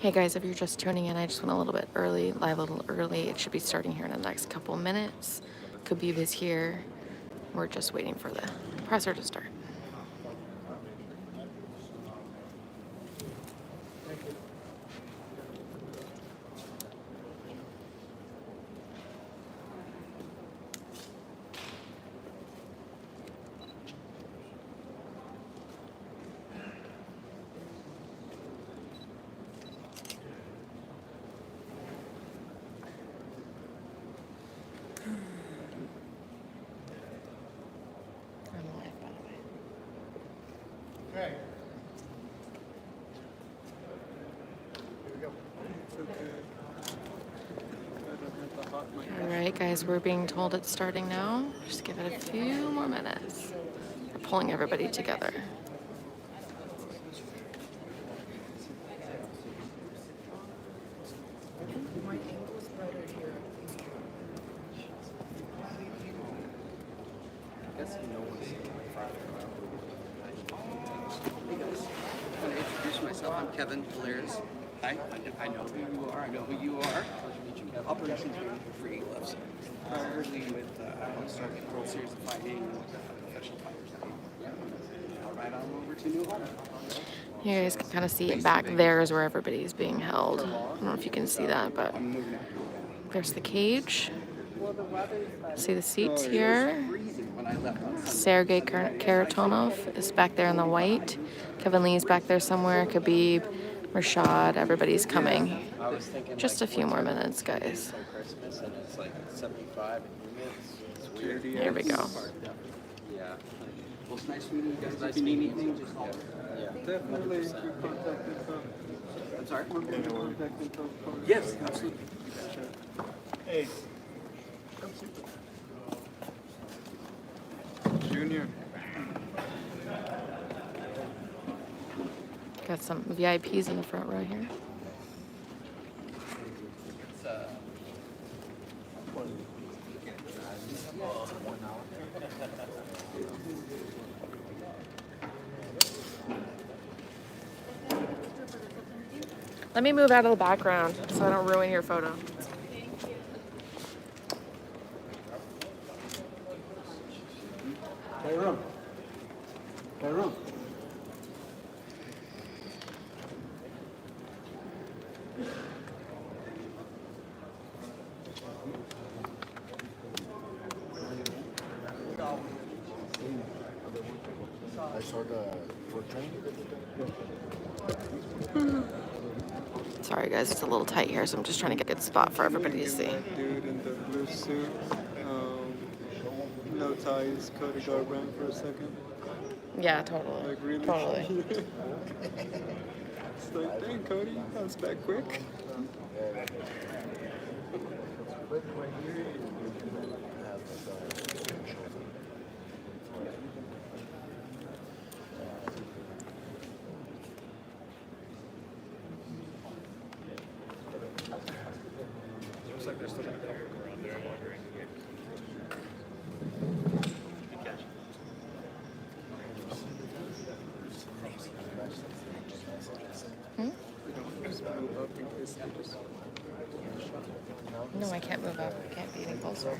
Hey guys, if you're just tuning in, I just went a little bit early, live a little early. It should be starting here in the next couple minutes. Khabib is here. We're just waiting for the presser to start. Okay. All right, guys, we're being told it's starting now. Just give it a few more minutes. We're pulling everybody together. Hey guys, I'm going to introduce myself. I'm Kevin Blair's. Hi, I know who you are. I know who you are. Pleasure to meet you, Kevin. Operations Manager for Eagle FC. Primarily with starting World Series of Fighting with professional fighters. Now right on over to New Holland. You guys can kind of see it back there is where everybody's being held. I don't know if you can see that, but there's the cage. See the seats here. Sergey Karatonov is back there in the white. Kevin Lee's back there somewhere. Khabib, Rashad, everybody's coming. Just a few more minutes, guys. Here we go. Yeah. Well, it's nice meeting you guys. If you need anything, just call. Yeah. Definitely. I'm sorry? Yes, absolutely. Hey. Junior. Got some VIPs in the front row here. Let me move out of the background so I don't ruin your photo. Tyrone. Tyrone. I saw the foot train. Sorry guys, it's a little tight here, so I'm just trying to get a good spot for everybody to see. Dude in the blue suit. No ties. Cody Garbrandt for a second. Yeah, totally. Like really. Totally. It's like, dang, Cody, that was back quick. Looks like there's still a couple around there. I'm wondering. No, I can't move up. I can't be any closer.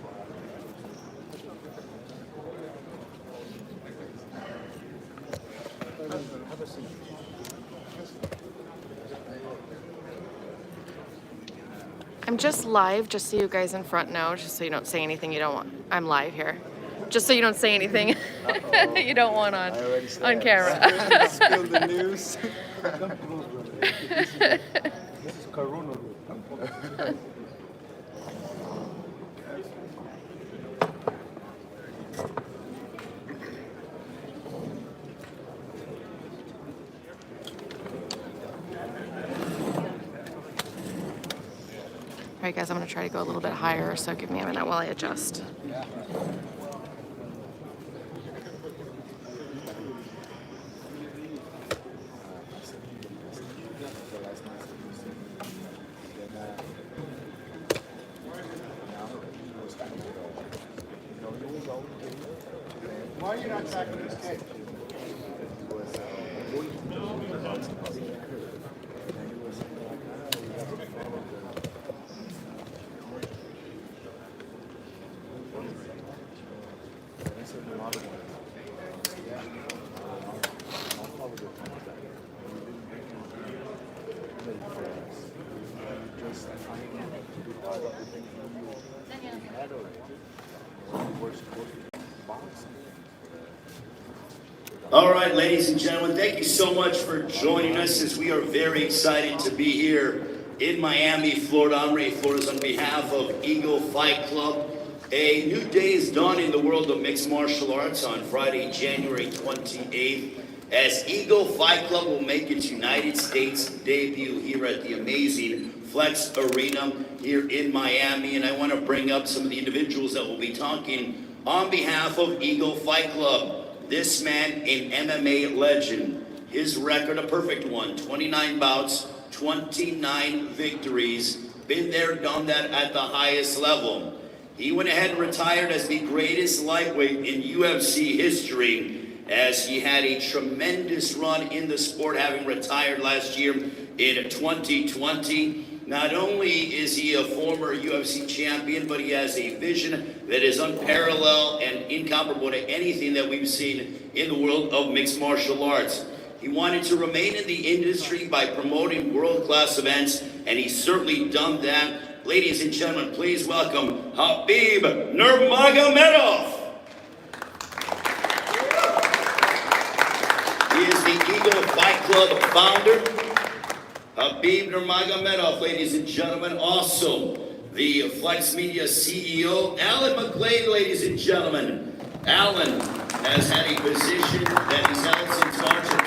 I'm just live, just so you guys in front know, just so you don't say anything you don't want. I'm live here. Just so you don't say anything you don't want on camera. Spill the news. This is Corona. All right, guys, I'm going to try to go a little bit higher, so give me a minute while I adjust. Why are you not tracking this kid? send a lot of them. Yeah. I'll follow the time. Just trying to be part of the thing you had already. You were supposed to box. All right, ladies and gentlemen, thank you so much for joining us as we are very excited to be here in Miami, Florida. I'm Ray Flores on behalf of Eagle Fight Club. A new day is dawned in the world of mixed martial arts on Friday, January 28th, as Eagle Fight Club will make its United States debut here at the amazing Flex Arena here in Miami. And I want to bring up some of the individuals that will be talking on behalf of Eagle Fight Club. This man, an MMA legend, his record a perfect one, 29 bouts, 29 victories, been there, done that at the highest level. He went ahead and retired as the greatest lightweight in UFC history, as he had a tremendous run in the sport, having retired last year in 2020. Not only is he a former UFC champion, but he has a vision that is unparalleled and incomparable to anything that we've seen in the world of mixed martial arts. He wanted to remain in the industry by promoting world-class events, and he's certainly done that. Ladies and gentlemen, please welcome Khabib Nurmagomedov. He is the Eagle Fight Club founder. Khabib Nurmagomedov, ladies and gentlemen. Also, the Flex Media CEO, Alan McLean, ladies and gentlemen. Alan has had a position that he's held since March of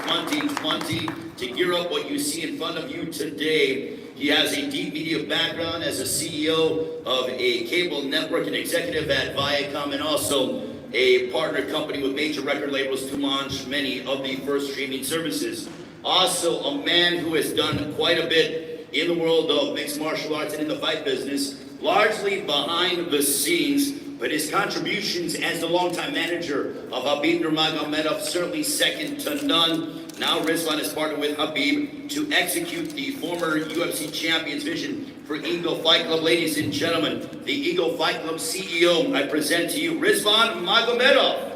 2020 to gear up what you see in front of you today. He has a deep media background as a CEO of a cable network and executive at Viacom, and also a partner company with major record labels to launch many of the first streaming services. Also, a man who has done quite a bit in the world of mixed martial arts and in the fight business, largely behind the scenes, but his contributions as the longtime manager of Khabib Nurmagomedov certainly second to none. Now Rizwan has partnered with Khabib to execute the former UFC champion's vision for Eagle Fight Club. Ladies and gentlemen, the Eagle Fight Club CEO, I present to you Rizwan Magomedov.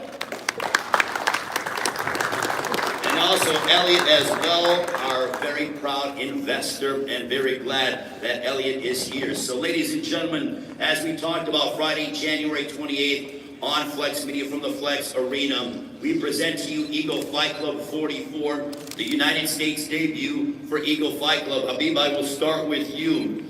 And also Elliot as well, our very proud investor, and very glad that Elliot is here. So ladies and gentlemen, as we talked about Friday, January 28th on Flex Media from the Flex Arena, we present to you Eagle Fight Club 44, the United States debut for Eagle Fight Club. Khabib, I will start with you.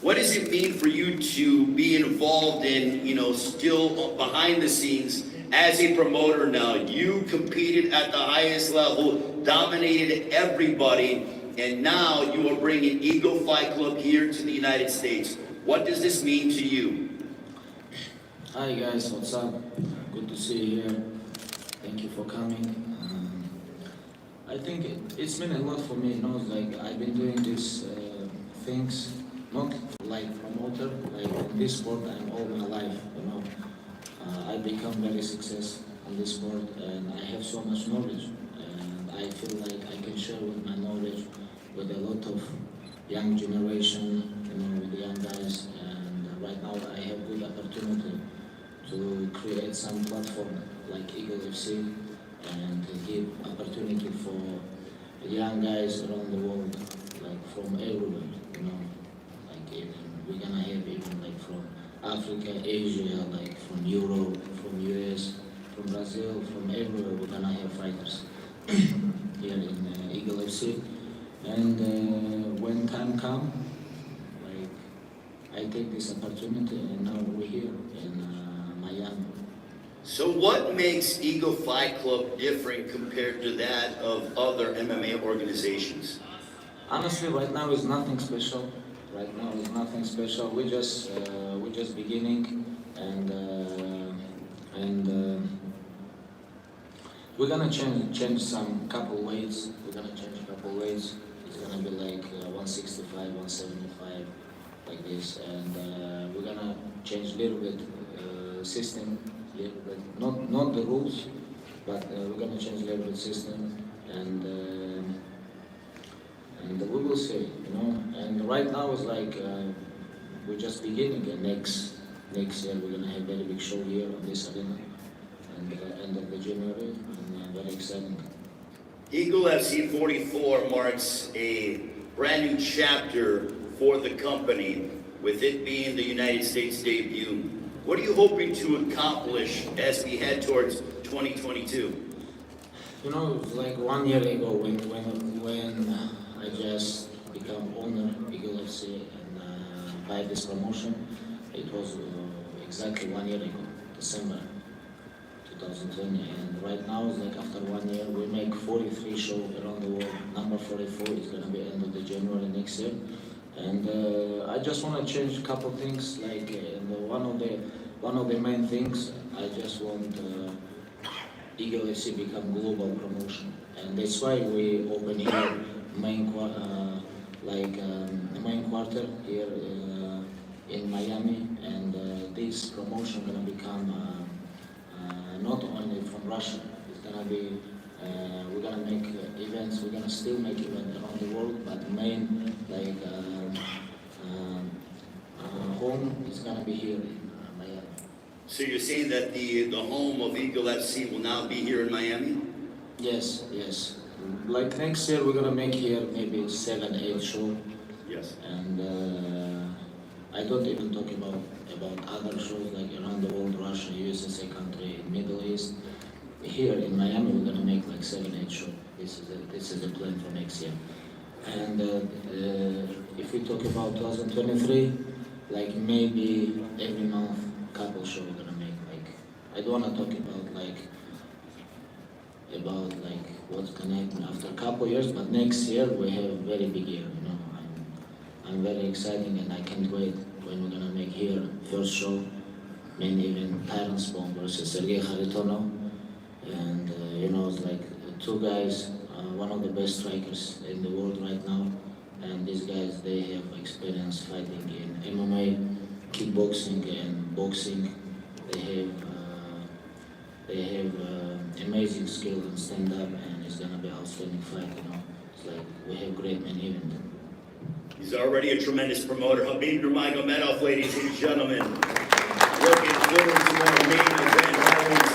What does it mean for you to be involved in, still behind the scenes as a promoter now? You competed at the highest level, dominated everybody, and now you are bringing Eagle Fight Club here to the United States. What does this mean to you? Hi guys, what's up? Good to see you here. Thank you for coming. I think it's meant a lot for me. I've been doing these things, not like promoter, like in this sport I'm all my life, I become very successful in this sport, and I have so much knowledge, and I feel like I can share with my knowledge with a lot of young generation, with the young guys, and right now I have good opportunity to create some platform like Eagle FC and give opportunity for young guys around the world, like from everywhere, like even, we're gonna have even like from Africa, Asia, like from Europe, from US, from Brazil, from everywhere, we're gonna have fighters here in Eagle FC. And when time comes, I take this opportunity, and now we're here in Miami. So what makes Eagle Fight Club different compared to that of other MMA organizations? Honestly, right now is nothing special. We're just beginning, and we're gonna change some couple weights. It's gonna be like 165, 175, like this, and we're gonna change a little bit system, not the rules, but we're gonna change a little bit system, and we will see, And right now it's like we're just beginning, and next year we're gonna have a very big show here on this arena, in the end of the January, and very exciting. Eagle FC 44 marks a brand new chapter for the company, with it being the United States debut. What are you hoping to accomplish as we head towards 2022? You know, it was like 1 year ago when I just become owner of Eagle FC and by this promotion. It was exactly 1 year ago, December 2020. And right now, it's like after 1 year, we make 43 shows around the world. Number 44 is gonna be end of the January next year. And I just want to change a couple things. Like one of the main things, I just want Eagle FC become global promotion, and that's why we open here main quarter here in Miami, and this promotion gonna become not only from Russia. It's gonna be we're gonna make events. We're gonna still make events around the world, but main home is gonna be here in Miami. So you're saying that the home of Eagle FC will now be here in Miami? Yes, yes. Like next year, we're gonna make here maybe 7, 8 shows. Yes. And I don't even talk about other shows like around the world, Russia, USA country, Middle East. Here in Miami, we're gonna make like 7, 8 shows. This is the plan for next year. And if we talk about 2023, like maybe every month, couple shows we're gonna make. Like I don't wanna talk about like what's gonna happen after a couple years, but next year we have a very big year. You know, I'm very excited, and I can't wait when we're gonna make here first show, main event, Tyron Spong versus Sergey Kharitonov, and you know, it's like two guys, one of the best strikers in the world right now, and these guys they have experience fighting in MMA, kickboxing, and boxing. They have amazing skill and stand up, and it's gonna be an outstanding fight. You know, it's like we have great main event. He's already a tremendous promoter. Khabib Nurmagomedov, ladies and gentlemen. Looking forward to our main event,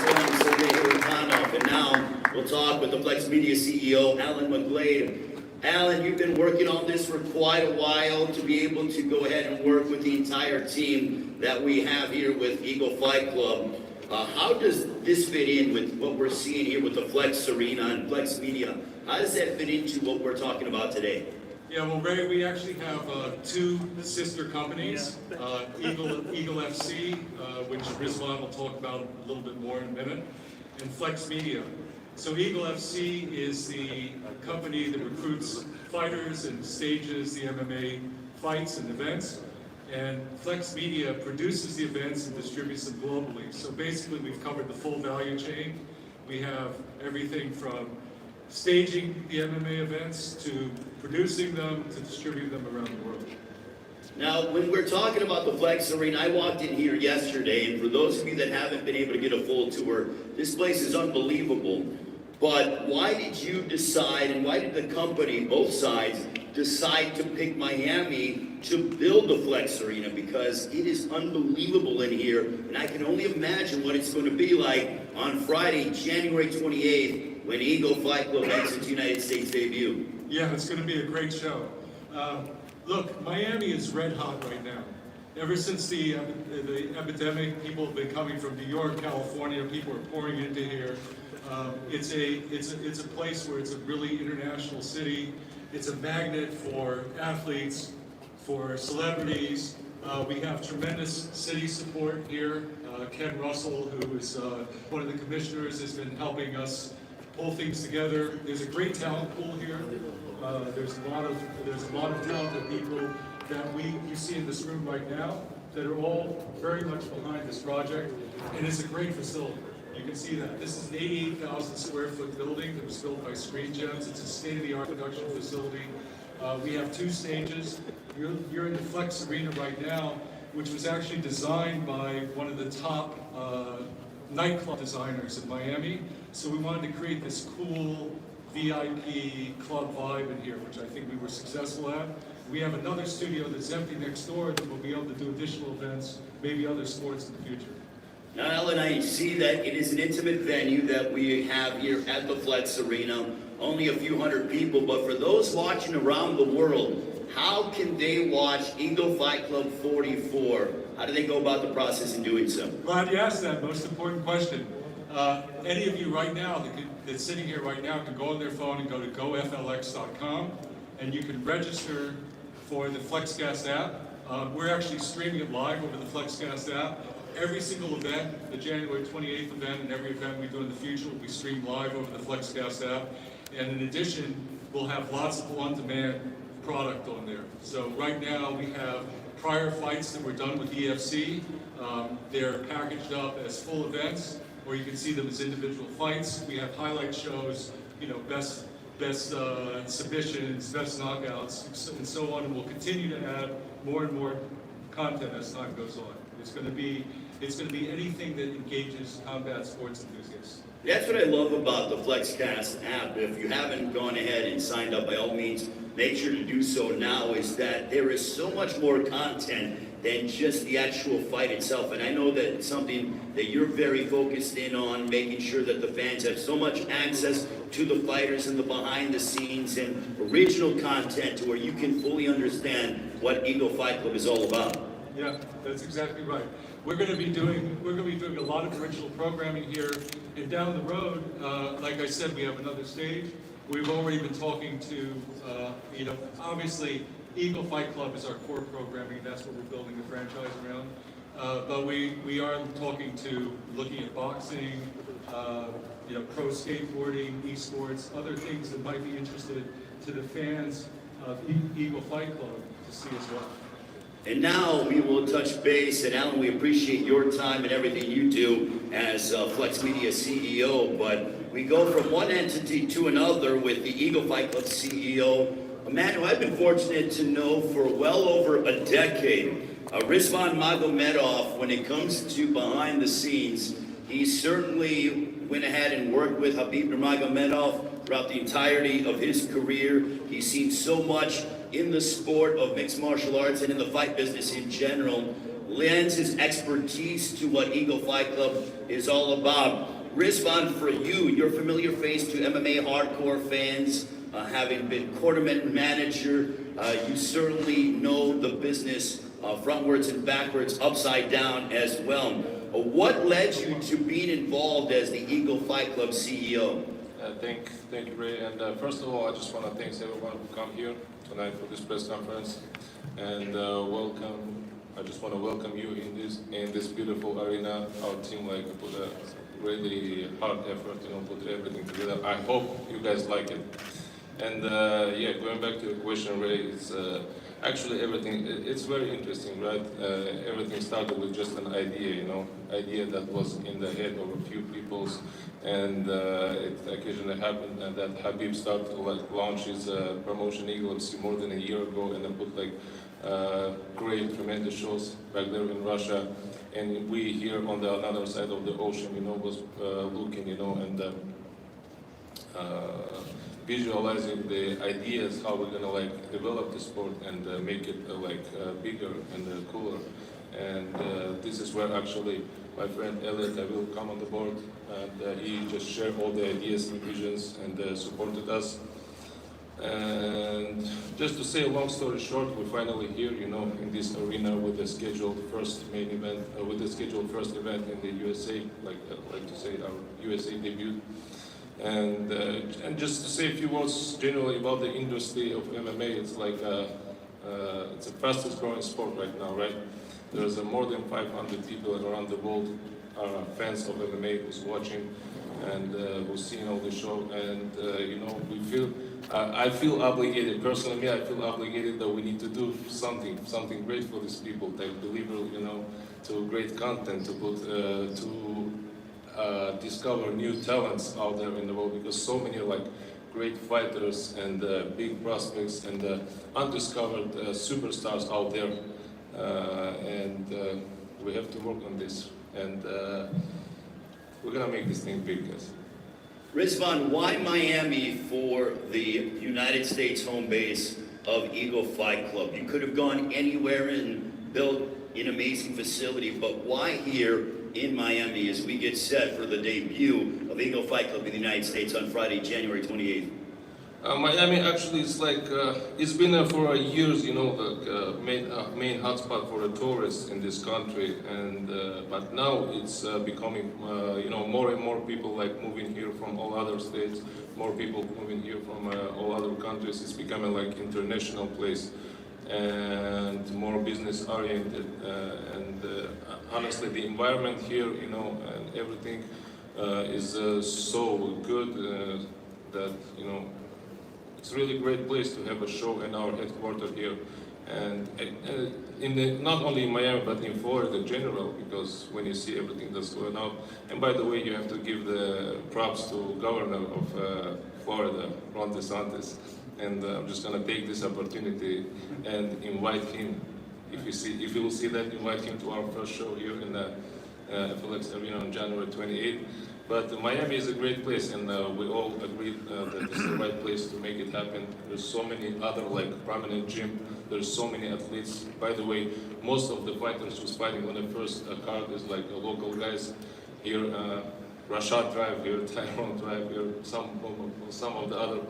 Tyron Sergey Kharitonov. And now we'll talk with the Flex Media CEO, Alan McGlade. Alan, you've been working on this for quite a while to be able to go ahead and work with the entire team that we have here with Eagle Fight Club. How does this fit in with what we're seeing here with the Flex Arena and Flex Media? How does that fit into what we're talking about today? Yeah, well, Ray, we actually have two sister companies, Eagle FC, which Rizwan will talk about a little bit more in a minute, and Flex Media. So Eagle FC is the company that recruits fighters and stages the MMA fights and events. And Flex Media produces the events and distributes them globally. So basically we've covered the full value chain. We have everything from staging the MMA events to producing them to distributing them around the world. Now, when we're talking about the Flex Arena, I walked in here yesterday, and for those of you that haven't been able to get a full tour, this place is unbelievable. But why did you decide, and why did the company, both sides, decide to pick Miami to build the Flex Arena? Because it is unbelievable in here, and I can only imagine what it's going to be like on Friday, January 28th, when Eagle Fight Club makes its United States debut. Yeah, it's going to be a great show. Look, Miami is red hot right now. Ever since the epidemic, people have been coming from New York, California. People are pouring into here. It's a place where it's a really international city. It's a magnet for athletes, for celebrities. We have tremendous city support here. Ken Russell, who is one of the commissioners, has been helping us pull things together. There's a great talent pool here. There's a lot of talented people that you see in this room right now that are all very much behind this project, and it's a great facility. You can see that. This is an 88,000 square foot building that was built by Screen Gems. It's a state-of-the-art production facility. We have 2 stages. You're in the Flex Arena right now, which was actually designed by one of the top nightclub designers in Miami. So we wanted to create this cool VIP club vibe in here, which I think we were successful at. We have another studio that's empty next door that will be able to do additional events, maybe other sports in the future. Now, Ellen, I see that it is an intimate venue that we have here at the Flex Arena. Only a few hundred people, but for those watching around the world, how can they watch Eagle Fight Club 44? How do they go about the process in doing so? Glad you asked that most important question. Any of you right now that's sitting here right now can go on their phone and go to goflx.com, and you can register for the FlexCast app. We're actually streaming it live over the FlexCast app. Every single event, the January 28th event, and every event we do in the future will be streamed live over the FlexCast app. And in addition, we'll have lots of on-demand product on there. So right now we have prior fights that were done with EFC. They're packaged up as full events, or you can see them as individual fights. We have highlight shows, you know, best submissions, best knockouts, and so on. And we'll continue to add more and more content as time goes on. It's going to be anything that engages combat sports enthusiasts. That's what I love about the FlexCast app. If you haven't gone ahead and signed up, by all means, make sure to do so now, is that there is so much more content than just the actual fight itself. And I know that it's something that you're very focused in on, making sure that the fans have so much access to the fighters and the behind the scenes and original content to where you can fully understand what Eagle Fight Club is all about. Yeah, that's exactly right. We're going to be doing a lot of original programming here, and down the road, like I said, we have another stage. We've already been talking to, you know, obviously Eagle Fight Club is our core programming. That's what we're building the franchise around. But we are looking at boxing, you know, pro skateboarding, esports, other things that might be interested to the fans of Eagle Fight Club to see as well. And now we will touch base, and Alan, we appreciate your time and everything you do as Flex Media CEO, but we go from one entity to another with the Eagle Fight Club CEO, a man who I've been fortunate to know for well over a decade, Rizvan Magomedov. When it comes to behind the scenes, he certainly went ahead and worked with Khabib Nurmagomedov throughout the entirety of his career. He's seen so much in the sport of mixed martial arts and in the fight business in general, lends his expertise to what Eagle Fight Club is all about. Rizvan, for you, you're a familiar face to MMA hardcore fans, having been tournament manager, you certainly know the business frontwards and backwards, upside down as well. What led you to being involved as the Eagle Fight Club CEO? Thank you, Ray. And first of all, I just want to thank everyone who come here tonight for this press conference, and welcome. I just want to welcome you in this beautiful arena. Our team put a really hard effort, put everything together. I hope you guys like it. And yeah, going back to your question, Ray, it's actually everything. It's very interesting, right? Everything started with just an idea, idea that was in the head of a few people's, and it occasionally happened that Khabib started to launch his promotion Eagle FC more than a year ago, and then put great, tremendous shows back there in Russia, and we here on the other side of the ocean, was looking, and visualizing the ideas how we're gonna develop the sport and make it bigger and cooler. And this is where actually my friend Elliot will come on the board, and he just shared all the ideas and visions and supported us. And just to say a long story short, we're finally here, in this arena with the scheduled first main event, with the scheduled first event in the USA, like to say our USA debut. And just to say a few words generally about the industry of MMA, it's it's the fastest growing sport right now, right? There's more than 500 people around the world are fans of MMA who's watching and who's seeing all the show, and we feel. I feel obligated, personally, I feel obligated that we need to do something great for these people, deliver, to great content, to put, discover new talents out there in the world, because so many great fighters and big prospects and undiscovered superstars out there, and we have to work on this, and we're gonna make this thing big, guys. Rizvan, why Miami for the United States home base of Eagle Fight Club? You could have gone anywhere and built, an amazing facility, but why here in Miami as we get set for the debut of Eagle Fight Club in the United States on Friday, January 28th? Miami actually is like, it's been for years, you know, like main hotspot for the tourists in this country, and but now it's becoming, you know, more and more people like moving here from all other states, more people moving here from all other countries. It's becoming like international place and more business oriented, and honestly the environment here, you know, and everything is so good that, you know, it's really a great place to have a show in our headquarters here, and not only in Miami but in Florida in general, because when you see everything that's going on. And by the way, you have to give the props to Governor of Florida, Ron DeSantis, and I'm just gonna take this opportunity and invite him. If you will see that, invite him to our first show here in the FLX Arena on January 28th. But Miami is a great place, and we all agree that it's the right place to make it happen. There's so many other like prominent gym. There's so many athletes. By the way, most of the fighters who's fighting on the first card is like local guys here. Rashad Drive here, Tyrone Drive here. Some of the other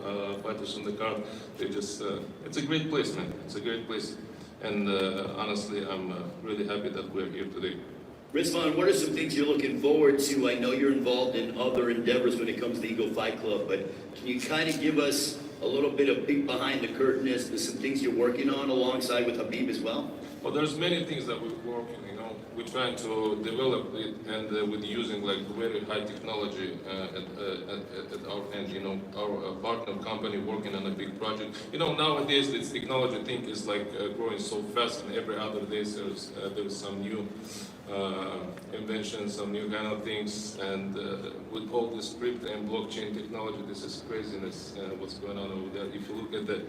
fighters on the card. They just it's a great place, man. It's a great place, and honestly, I'm really happy that we're here today. Rizvan, what are some things you're looking forward to? I know you're involved in other endeavors when it comes to Eagle Fight Club, but can you kind of give us a little bit of peek behind the curtain as to some things you're working on alongside with Khabib as well? Well, there's many things that we're working, you know. We're trying to develop it, and with using like very high technology at our end, you know, our partner company working on a big project. You know, nowadays this technology thing is like growing so fast, and every other day there's some new inventions, some new kind of things, and with all this crypto and blockchain technology, this is craziness what's going on over there. If you look at the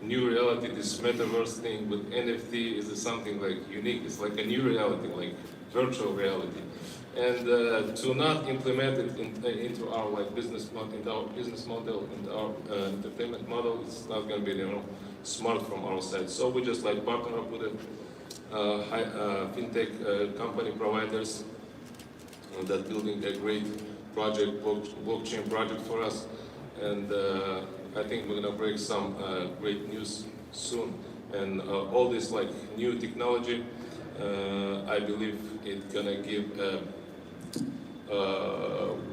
new reality, this metaverse thing with NFT is something like unique. It's like a new reality, like virtual reality, and to not implement it into our like business model, into our entertainment model, it's not going to be, you know, smart from our side. So we just like partner up with it. Fintech company providers that building a great project, blockchain project for us, and I think we're gonna break some great news soon. And all this like new technology, I believe it's gonna give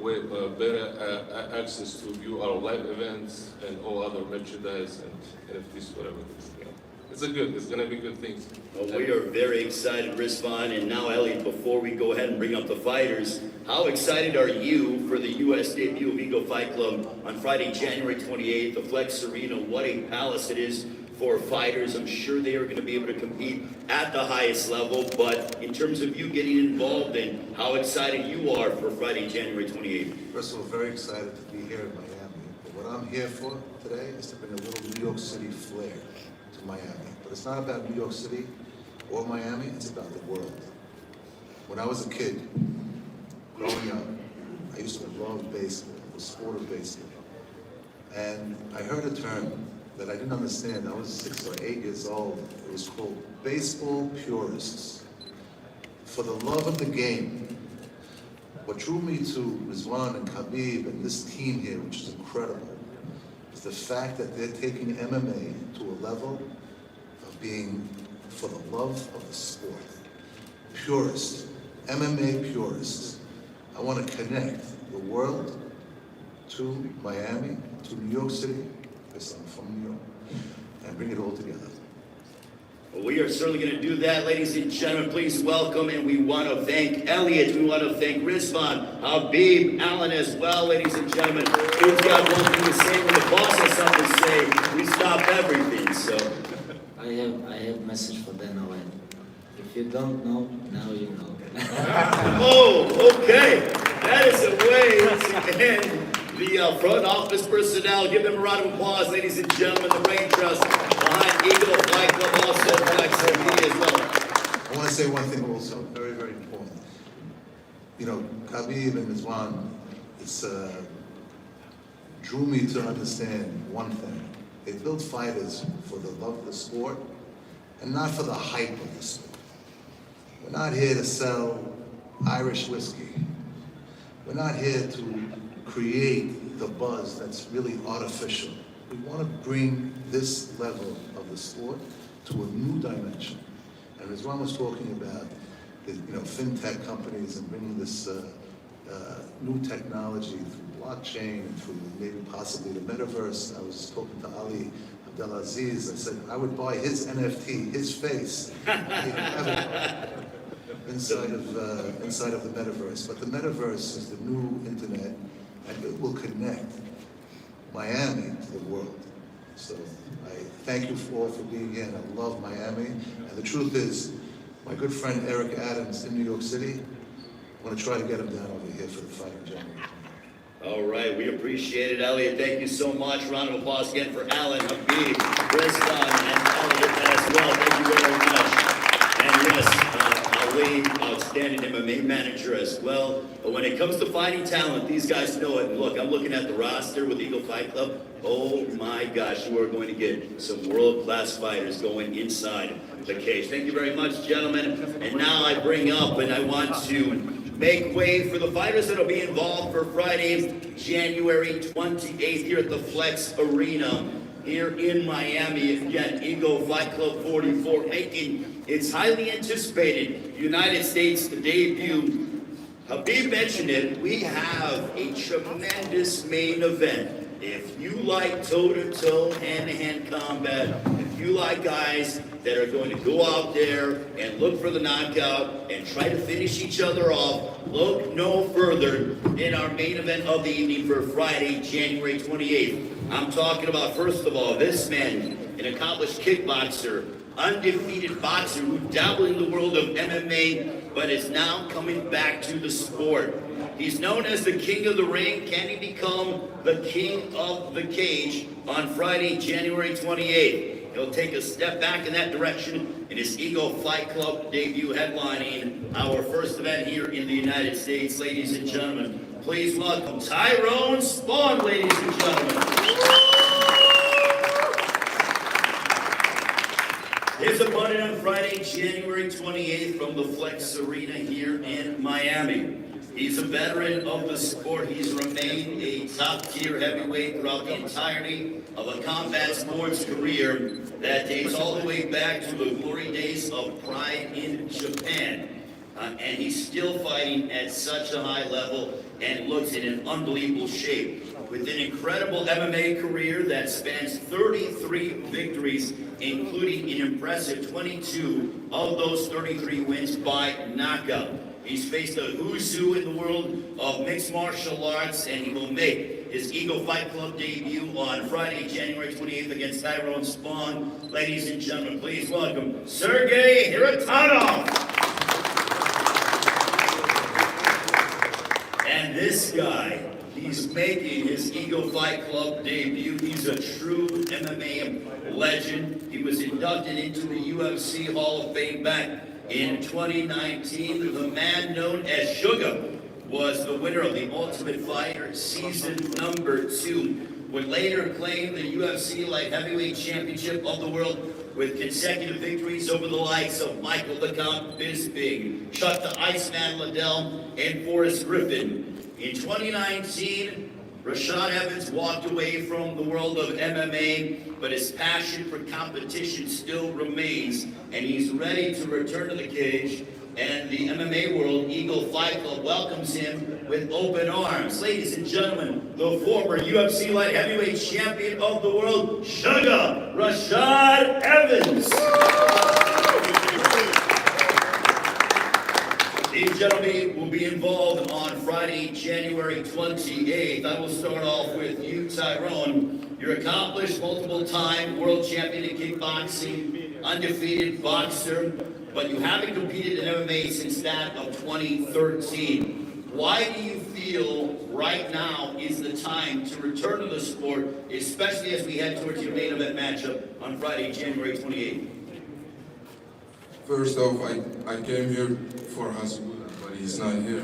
way better access to view our live events and all other merchandise and NFTs, whatever it is. You know. It's gonna be good things. Well, we are very excited, Rizvan. And now, Elliot, before we go ahead and bring up the fighters, how excited are you for the U.S. debut of Eagle Fight Club on Friday, January 28th, the Flex Arena? What a palace it is for fighters. I'm sure they are going to be able to compete at the highest level. But in terms of you getting involved and how excited you are for Friday, January 28th. First of all, very excited to be here in Miami. But what I'm here for today is to bring a little New York City flair to Miami. But it's not about New York City or Miami, it's about the world. When I was a kid, growing up, I used to love baseball, the sport of baseball. And I heard a term that I didn't understand. I was 6 or 8 years old. It was called baseball purists. For the love of the game, what drew me to Rizvan and Khabib and this team here, which is incredible, is the fact that they're taking MMA to a level of being for the love of the sport. Purists, MMA purists. I want to connect the world to Miami, to New York City, because I'm from New York, and bring it all together. Well, we are certainly going to do that, ladies and gentlemen. Please welcome, and we want to thank Elliot. We want to thank Rizvan, Khabib, Alan as well, ladies and gentlemen. He's got one thing to say. When the boss has something to say, we stop everything. So I have a message for Dana White. If you don't know, now you know. Oh, okay. That is a way to end the front office personnel. Give them a round of applause, ladies and gentlemen. The Rain Trust behind Eagle Fight Club, also Flex TV as well. I want to say one thing also, very, very important. You know, Khabib and Rizvan, it's drew me to understand one thing. They build fighters for the love of the sport and not for the hype of the sport. We're not here to sell Irish whiskey. We're not here to create the buzz that's really artificial. We want to bring this level of the sport to a new dimension. And as Ron was talking about, the fintech companies and bringing this new technology through blockchain and through maybe possibly the metaverse. I was talking to Ali Abdelaziz. I said I would buy his NFT, his face, inside of the metaverse. But the metaverse is the new internet, and it will connect Miami to the world. So I thank you all for being here, and I love Miami. And the truth is, my good friend Eric Adams in New York City, I want to try to get him down over here for the fight in January. All right, we appreciate it, Elliot. Thank you so much. Round of applause again for Alan, Khabib, Tristan, and Elliot as well. Thank you very much. And yes, Ali, outstanding MMA manager as well. But when it comes to fighting talent, these guys know it. And look, I'm looking at the roster with Eagle Fight Club. Oh my gosh, you are going to get some world-class fighters going inside the cage. Thank you very much, gentlemen. And now I bring up, and I want to make way for the fighters that will be involved for Friday, January 28th here at the Flex Arena here in Miami. Again, Eagle Fight Club 44 making its highly anticipated United States debut. Khabib mentioned it, we have a tremendous main event. If you like toe-to-toe, hand-to-hand combat, if you like guys that are going to go out there and look for the knockout and try to finish each other off, look no further in our main event of the evening for Friday, January 28th. I'm talking about, first of all, this man, an accomplished kickboxer, undefeated boxer who dabbled in the world of MMA, but is now coming back to the sport. He's known as the King of the Ring. Can he become the King of the Cage on Friday, January 28th? He'll take a step back in that direction in his Eagle Fight Club debut, headlining our first event here in the United States. Ladies and gentlemen, please welcome Tyrone Spawn, ladies and gentlemen. His opponent on Friday, January 28th from the Flex Arena here in Miami. He's a veteran of the sport. He's remained a top-tier heavyweight throughout the entirety of a combat sports career that dates all the way back to the glory days of Pride in Japan. And he's still fighting at such a high level and looks in an unbelievable shape. With an incredible MMA career that spans 33 victories, including an impressive 22 of those 33 wins by knockout. He's faced a who's who in the world of mixed martial arts, and he will make his Eagle Fight Club debut on Friday, January 28th against Tyrone Spawn. Ladies and gentlemen, please welcome Sergey Hiratanov. And this guy, he's making his Eagle Fight Club debut. He's a true MMA legend. He was inducted into the UFC Hall of Fame back in 2019. The man known as Sugar was the winner of the Ultimate Fighter Season number 2. Would later claim the UFC Light Heavyweight Championship of the world with consecutive victories over the likes of Michael the Count Bisping, Chuck the Iceman Liddell, and Forrest Griffin. In 2019, Rashad Evans walked away from the world of MMA, but his passion for competition still remains, and he's ready to return to the cage. And the MMA world, Eagle Fight Club, welcomes him with open arms. Ladies and gentlemen, the former UFC Light Heavyweight Champion of the world, Sugar Rashad Evans. These gentlemen will be involved on Friday, January 28th. I will start off with you, Tyrone. You're accomplished multiple-time world champion in kickboxing, undefeated boxer, but you haven't competed in MMA since that of 2013. Why do you feel right now is the time to return to the sport, especially as we head towards your main event matchup on Friday, January 28th? First off, I came here for Hasbulla, but he's not here.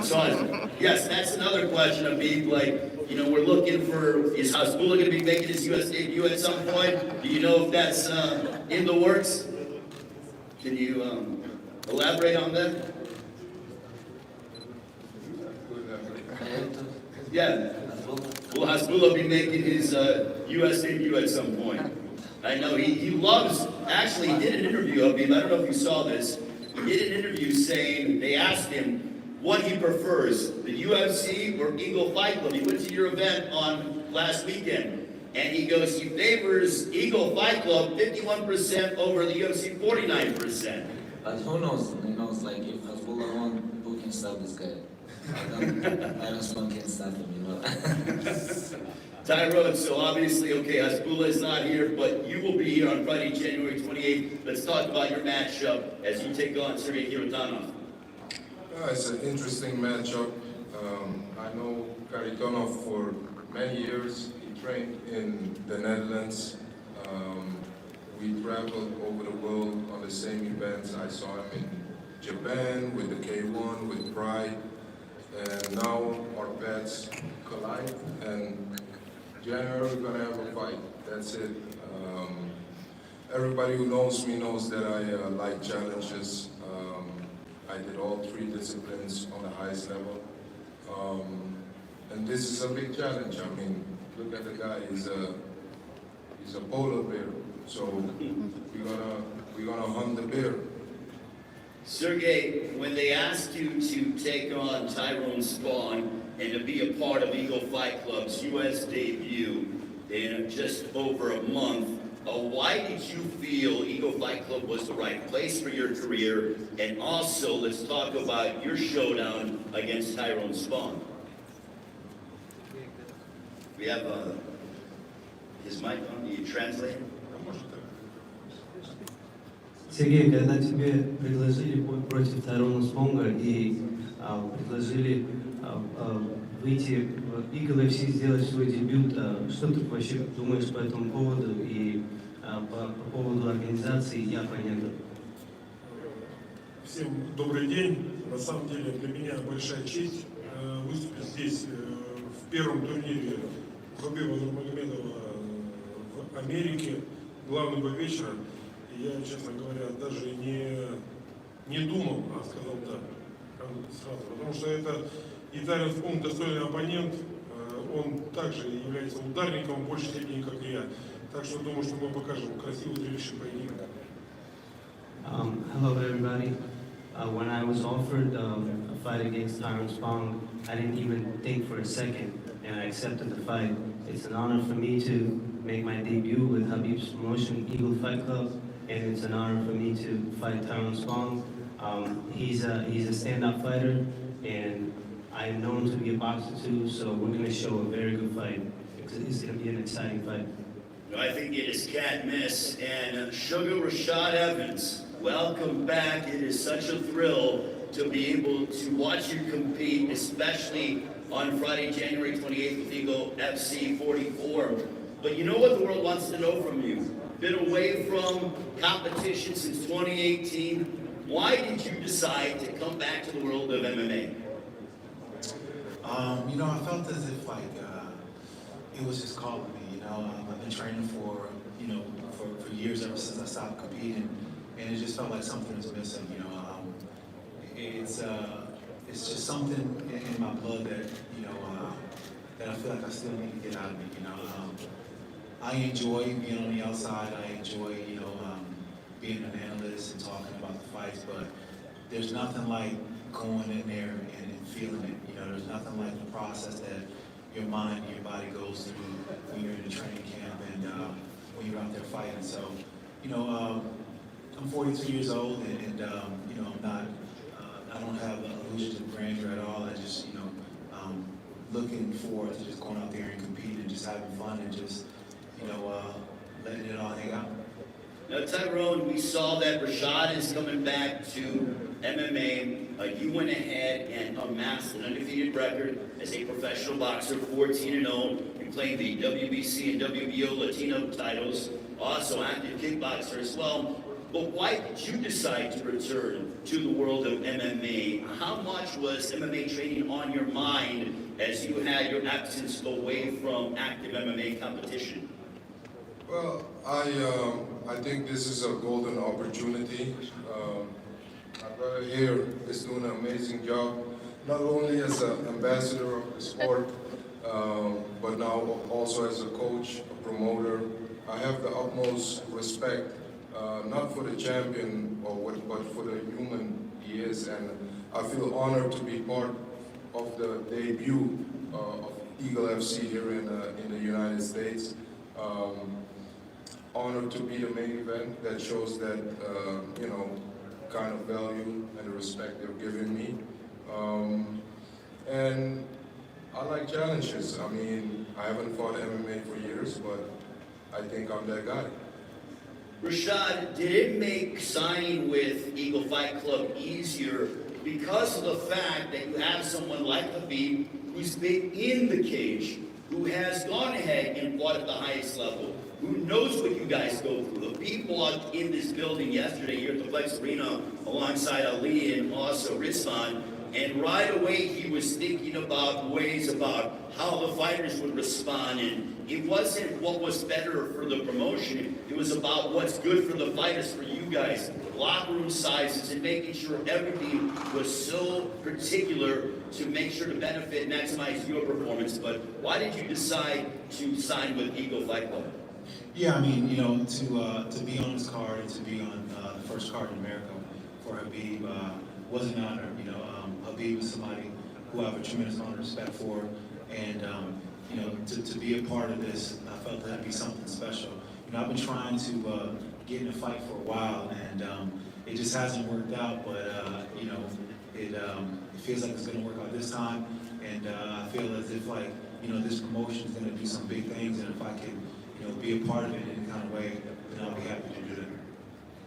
So, yes, that's another question of me. Like, you know, we're looking for, is Hasbulla going to be making his US debut at some point? Do you know if that's in the works? Can you Elaborate on that. Yeah. Will Hasbulla be making his U.S. debut at some point? I know he loves, actually he did an interview, Habib, I don't know if you saw this. He did an interview saying, they asked him what he prefers, the UFC or Eagle Fight Club. He went to your event on last weekend, and he goes, he favors Eagle Fight Club 51% over the UFC 49%. But who knows? Who knows? Like if Hasbulla won, who can stop this guy? Tyrone can't stop him, you know. Tyrone, so obviously, okay, Hasbulla is not here, but you will be here on Friday, January 28th. Let's talk about your matchup as you take on Sergey Kharitonov. It's an interesting matchup. I know Kharitonov for many years. He trained in the Netherlands. We traveled over the world on the same events. I saw him in Japan with the K1, with Pride. And now our paths collide, and January we're gonna have a fight. That's it. Everybody who knows me knows that I like challenges. I did all 3 disciplines on the highest level, and this is a big challenge. I mean, look at the guy. He's a polar bear. So we're gonna hunt the bear. Sergey, when they asked you to take on Tyrone Spawn and to be a part of Eagle Fight Club's U.S. debut in just over a month, why did you feel Eagle Fight Club was the right place for your career? And also, let's talk about your showdown against Tyrone Spawn. We have his mic on. Do you translate? Сергей, когда тебе предложили против Тайрона Спонга и предложили выйти в Eagle FC, сделать свой дебют, что ты вообще думаешь по этому поводу и по поводу организации «Я планета»? Всем добрый день. На самом деле для меня большая честь выступить здесь в первом турнире Хабиба Нурмагомедова в Америке, главного вечера. Я, честно говоря, даже не думал, а сказал да сразу, потому что это Тайрон Спонг достойный оппонент, он также является ударником в большей степени, как и я. Так что думаю, что мы покажем красивый зрелищный поединок. Hello everybody. When I was offered a fight against Tyrone Spong, I didn't even think for a second, and I accepted the fight. It's an honor for me to make my debut with Khabib's promotion, Eagle Fight Club. And it's an honor for me to fight Tyrone Spong. He's a stand-up fighter, and I'm known to be a boxer too, so we're going to show a very good fight. It's going to be an exciting fight. I think it is can't miss. And Sugar Rashad Evans, welcome back. It is such a thrill to be able to watch you compete, especially on Friday, January 28th with Eagle FC 44. But you know what the world wants to know from you? Been away from competition since 2018. Why did you decide to come back to the world of MMA? You know, I felt as if like it was just calling me. You know, I've been training for for years, ever since I stopped competing, and it just felt like something was missing. You know, it's just something in my blood that that I feel like I still need to get out of me. You know. I enjoy being on the outside. I enjoy, being an analyst and talking about the fights. But there's nothing like going in there and feeling it. You know, there's nothing like the process that your mind and your body goes through when you're in a training camp and when you're out there fighting. So, I'm 42 years old, and I'm not. I don't have illusions of grandeur at all. I just, looking forward to just going out there and competing and just having fun and just. Letting it all hang out. Now, Tyrone, we saw that Rashad is coming back to MMA. You went ahead and amassed an undefeated record as a professional boxer, 14-0. You played the WBC and WBO Latino titles, also active kickboxer as well. But why did you decide to return to the world of MMA? How much was MMA training on your mind as you had your absence away from active MMA competition? Well, I think this is a golden opportunity. Not brother here is doing an amazing job, not only as an ambassador of the sport, but now also as a coach, a promoter. I have the utmost respect, not for the champion or what, but for the human he is, and I feel honored to be part of the debut of Eagle FC here in the United States. Honored to be the main event. That shows that, you know, kind of value and the respect they're giving me. And I like challenges. I mean, I haven't fought MMA for years, but I think I'm that guy. Rashad, did it make signing with Eagle Fight Club easier because of the fact that you have someone like Khabib who's been in the cage, who has gone ahead and fought at the highest level, who knows what you guys go through? Khabib walked in this building yesterday here at the Flex Arena alongside Ali and also Rizvan, and right away he was thinking about ways about how the fighters would respond, and it wasn't what was better for the promotion, it was about what's good for the fighters, for you guys, locker room sizes, and making sure everything was so particular to make sure to benefit, maximize your performance. But why did you decide to sign with Eagle Fight Club? Yeah, I mean, you know, to be on this card and to be on the first card in America for Khabib was an honor. You know, Khabib is somebody who I have a tremendous amount of respect for, and you know, to be a part of this, I felt that'd be something special. You know, I've been trying to get in a fight for a while, and it just hasn't worked out. But you know, it feels like it's going to work out this time, and I feel as if, like, you know, this promotion is going to do some big things, and if I can, you know, be a part of it in any kind of way, then I'll be happy to do that.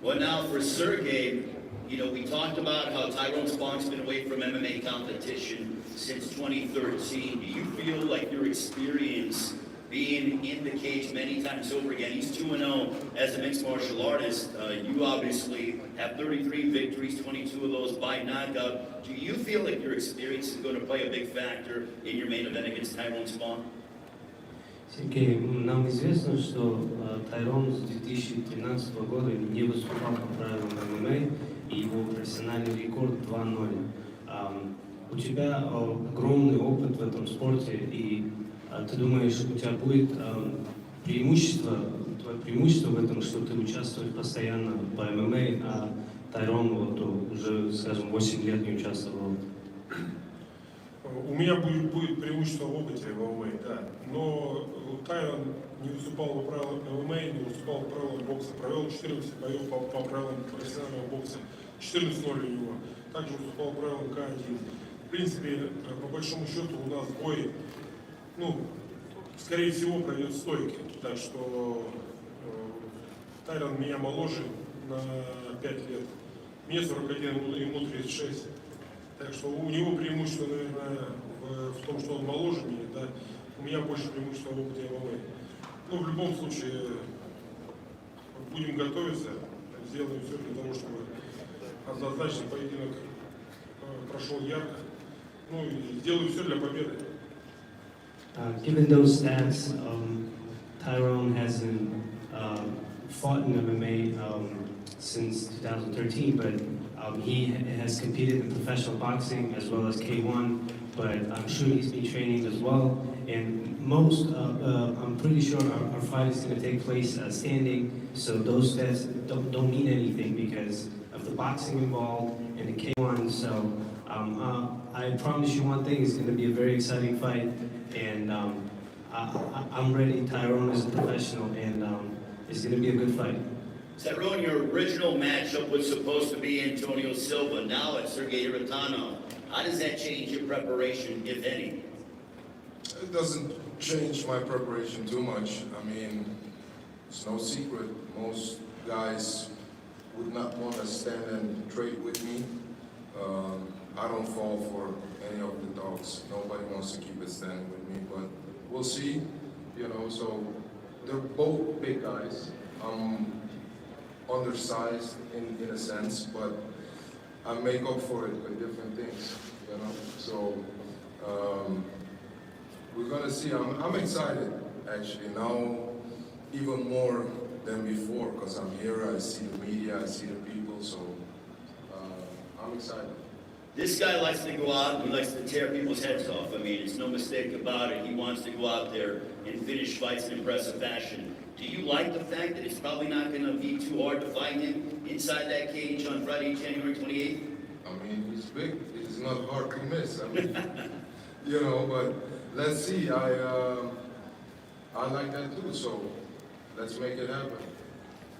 Well, now for Sergey, you know, we talked about how Tyrone Sponk's been away from MMA competition since 2013. Do you feel like your experience being in the cage many times over again, he's 2-0 as a mixed martial artist, you obviously have 33 victories, 22 of those by knockout. Do you feel like your experience is going to play a big factor in your main event against Tyrone Sponk? Сергей, нам известно, что Тайрон с 2013 года не выступал по правилам ММА, и его профессиональный рекорд 2-0. У тебя огромный опыт в этом спорте, и ты думаешь, у тебя будет преимущество, твое преимущество в этом, что ты участвуешь постоянно по ММА, а Тайрон вот уже, скажем, 8 лет не участвовал. У меня будет преимущество в опыте в ММА, да. Но Тайрон не выступал по правилам ММА, не выступал по правилам бокса. Провел 14 боев по правилам профессионального бокса. 14-0 у него. Также выступал по правилам К1. В принципе, по большому счету у нас бой, ну, скорее всего, пройдет в стойке. Так что Тайрон меня моложе на 5 лет. Мне 41, ему 36. Так что у него преимущество, наверное, в том, что он моложе меня, да. У меня больше преимущества в опыте ММА. Ну, в любом случае, будем готовиться, сделаем все для того, чтобы однозначный поединок прошел ярко. Ну, и сделаю все для победы. Given those stats, Tyrone hasn't fought in MMA since 2013, but he has competed in professional boxing as well as K1, but I'm sure he's been training as well. And most, I'm pretty sure our fight is going to take place standing, so those stats don't mean anything because of the boxing involved and the K1. So I promise you one thing, it's going to be a very exciting fight, and I'm ready. Tyrone is a professional, and it's going to be a good fight. Tyrone, your original matchup was supposed to be Antonio Silva. Now it's Sergey Iratano. How does that change your preparation, if any? It doesn't change my preparation too much. I mean, it's no secret. Most guys would not want to stand and trade with me. I don't fall for any of the dogs. Nobody wants to keep it standing with me, but we'll see. You know, so they're both big guys. I'm undersized in a sense, but I make up for it with different things, you know. So we're gonna see. I'm excited actually now, even more than before, because I'm here. I see the media, I see the people. So I'm I'm excited. This guy likes to go out and he likes to tear people's heads off. I mean, it's no mistake about it. He wants to go out there and finish fights in impressive fashion. Do you like the fact that it's probably not going to be too hard to find him inside that cage on Friday, January 28th? I mean, he's big. It's not hard to miss. I mean, you know, but let's see. I like that too, so let's make it happen.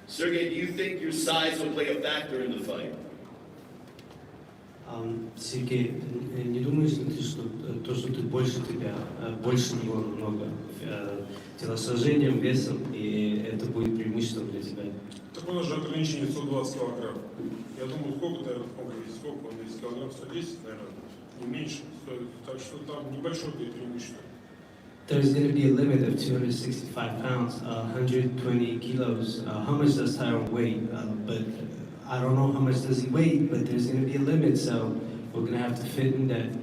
Sergey, do you think your size will play a factor in the fight? Сергей, не думаешь ли ты, что то, что ты больше него намного телосложением, весом, и это будет преимуществом для тебя? Так у нас же ограничение 120 килограмм. Я думаю, сколько он весит, килограмм 110, наверное, не меньше. Так что там небольшое преимущество. There's going to be a limit of 265 pounds, 120 kilos. How much does Tyrone weigh? But I don't know how much does he weigh, but there's going to be a limit, so we're going to have to fit in that.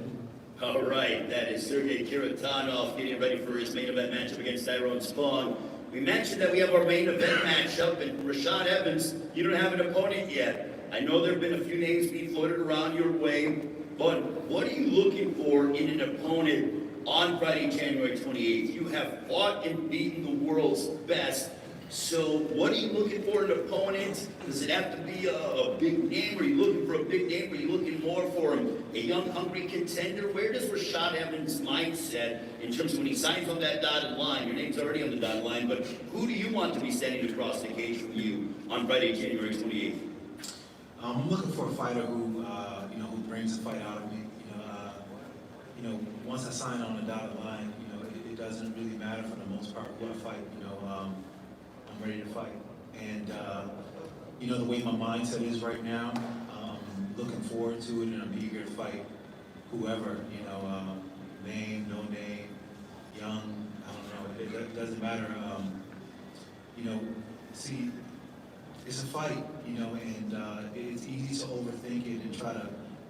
All right, that is Sergey Kiritanov getting ready for his main event matchup against Tyrone Spong. We mentioned that we have our main event matchup, and Rashad Evans, you don't have an opponent yet. I know there have been a few names being floated around your way, but what are you looking for in an opponent on Friday, January 28th? You have fought and beaten the world's best. So what are you looking for in an opponent? Does it have to be a big name? Are you looking for a big name? Are you looking more for a young, hungry contender? Where does Rashad Evans' mindset in terms of when he signs on that dotted line? Your name's already on the dotted line, but who do you want to be standing across the cage from you on Friday, January 28th? I'm looking for a fighter who, who brings the fight out of me. Once I sign on the dotted line, it doesn't really matter for the most part who I fight. I'm ready to fight. And, the way my mindset is right now, looking forward to it, and I'm eager to fight whoever, name, no name, young, I don't know, it doesn't matter. See, it's a fight, and it's easy to overthink it and try to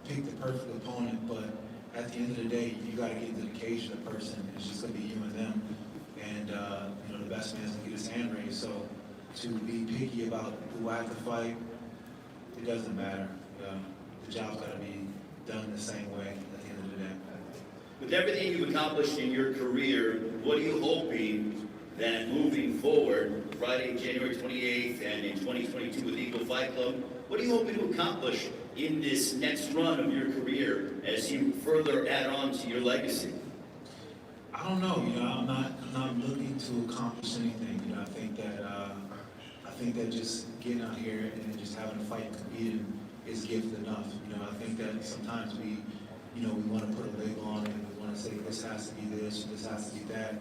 pick the perfect opponent, but at the end of the day, you got to get into the cage of the person. It's just going to be you and them. And, the best man's going to get his hand raised. So to be picky about who I have to fight, it doesn't matter. The job's got to be done the same way at the end of the day. With everything you've accomplished in your career, what are you hoping that moving forward, Friday, January 28th, and in 2022 with Eagle Fight Club, what are you hoping to accomplish in this next run of your career as you further add on to your legacy? I don't know. I'm not looking to accomplish anything. I think that just getting out here and just having a fight and competing is gift enough. I think that sometimes we want to put a label on it. We want to say this has to be this, this has to be that.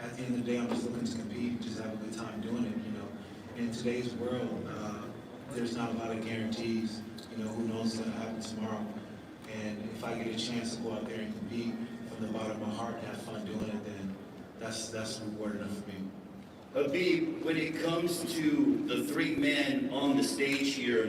At the end of the day, I'm just looking to compete and just have a good time doing it. In today's world, there's not a lot of guarantees. Who knows what's going to happen tomorrow. And if I get a chance to go out there and compete from the bottom of my heart and have fun doing it, then that's reward enough for me. Khabib, when it comes to the three men on the stage here,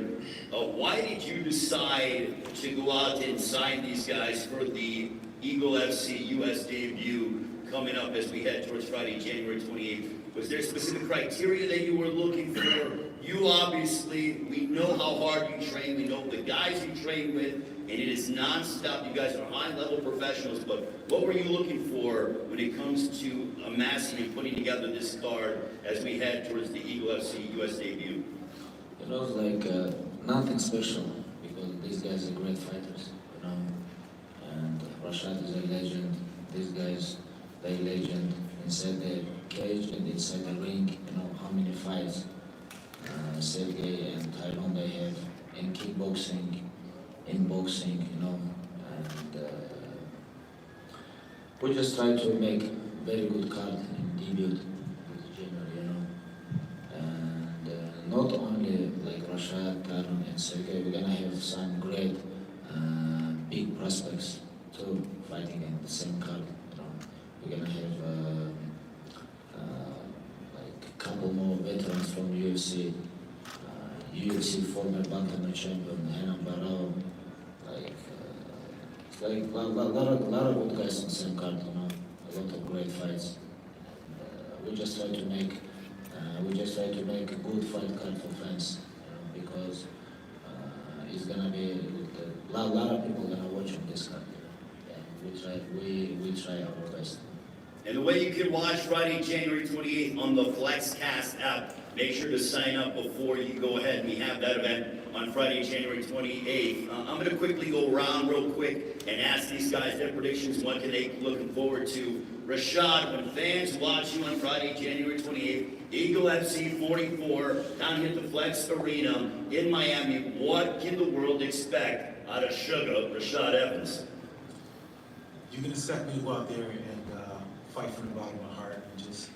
why did you decide to go out and sign these guys for the Eagle FC US debut coming up as we head towards Friday, January 28th? Was there specific criteria that you were looking for? You obviously, we know how hard you train, we know the guys you train with, and it is non-stop. You guys are high-level professionals, but what were you looking for when it comes to amassing and putting together this card as we head towards the Eagle FC US debut? It was like nothing special, because these guys are great fighters, and Rashad is a legend. These guys, they're legend inside the cage and inside the ring. How many fights Sergey and Tyrone they have in kickboxing, in boxing, and we just try to make very good card in debut with January, and not only like Rashad, Tyrone, and Sergey, we're gonna have some great big prospects too fighting in the same card. We're gonna have like a couple more veterans from UFC. UFC former bantamweight champion Henan Barao, it's like a lot of good guys on the same card, a lot of great fights. We just try to make a good fight card for fans, because it's gonna be a lot of people gonna watch on this card. Yeah, we try our best. And the way you can watch Friday, January 28th on the FlexCast app, make sure to sign up before you go ahead. We have that event on Friday, January 28th. I'm going to quickly go around real quick and ask these guys their predictions. What can they be looking forward to? Rashad, when fans watch you on Friday, January 28th, Eagle FC 44, down here at the Flex Arena in Miami, what can the world expect out of Sugar Rashad Evans? You can expect me to go out there and fight from the bottom of my heart and just,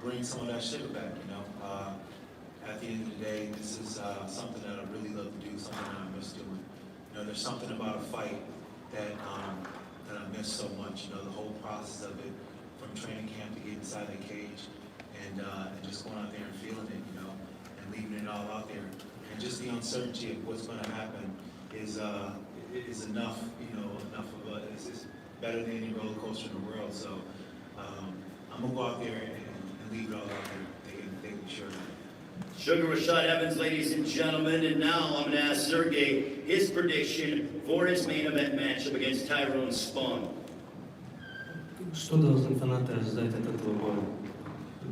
bring some of that sugar back, At the end of the day, this is something that I really love to do, something that I miss doing. There's something about a fight that I miss so much, the whole process of it, from training camp to get inside the cage and just going out there and feeling it, and leaving it all out there. And just the uncertainty of what's going to happen is enough, enough of it's better than any roller coaster in the world. So I'm gonna go out there and leave it all out there. They can be sure of that. Sugar Rashad Evans, ladies and gentlemen, and now I'm gonna ask Sergey his prediction for his main event matchup against Tyrone Spong. Что должны фанаты ожидать от этого боя?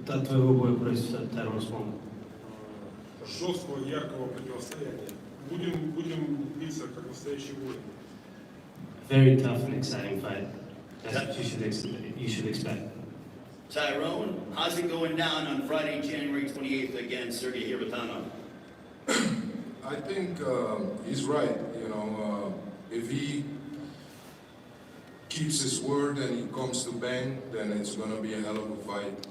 От твоего боя против Тайрона Спонга? Жесткого, яркого противостояния. Будем биться, как настоящий воин. Very tough and exciting fight. That's what you should expect. Tyrone, how's it going down on Friday, January 28th against Sergey Hiratanov? I think he's right. If he keeps his word and he comes to bang, then it's going to be a hell of a fight.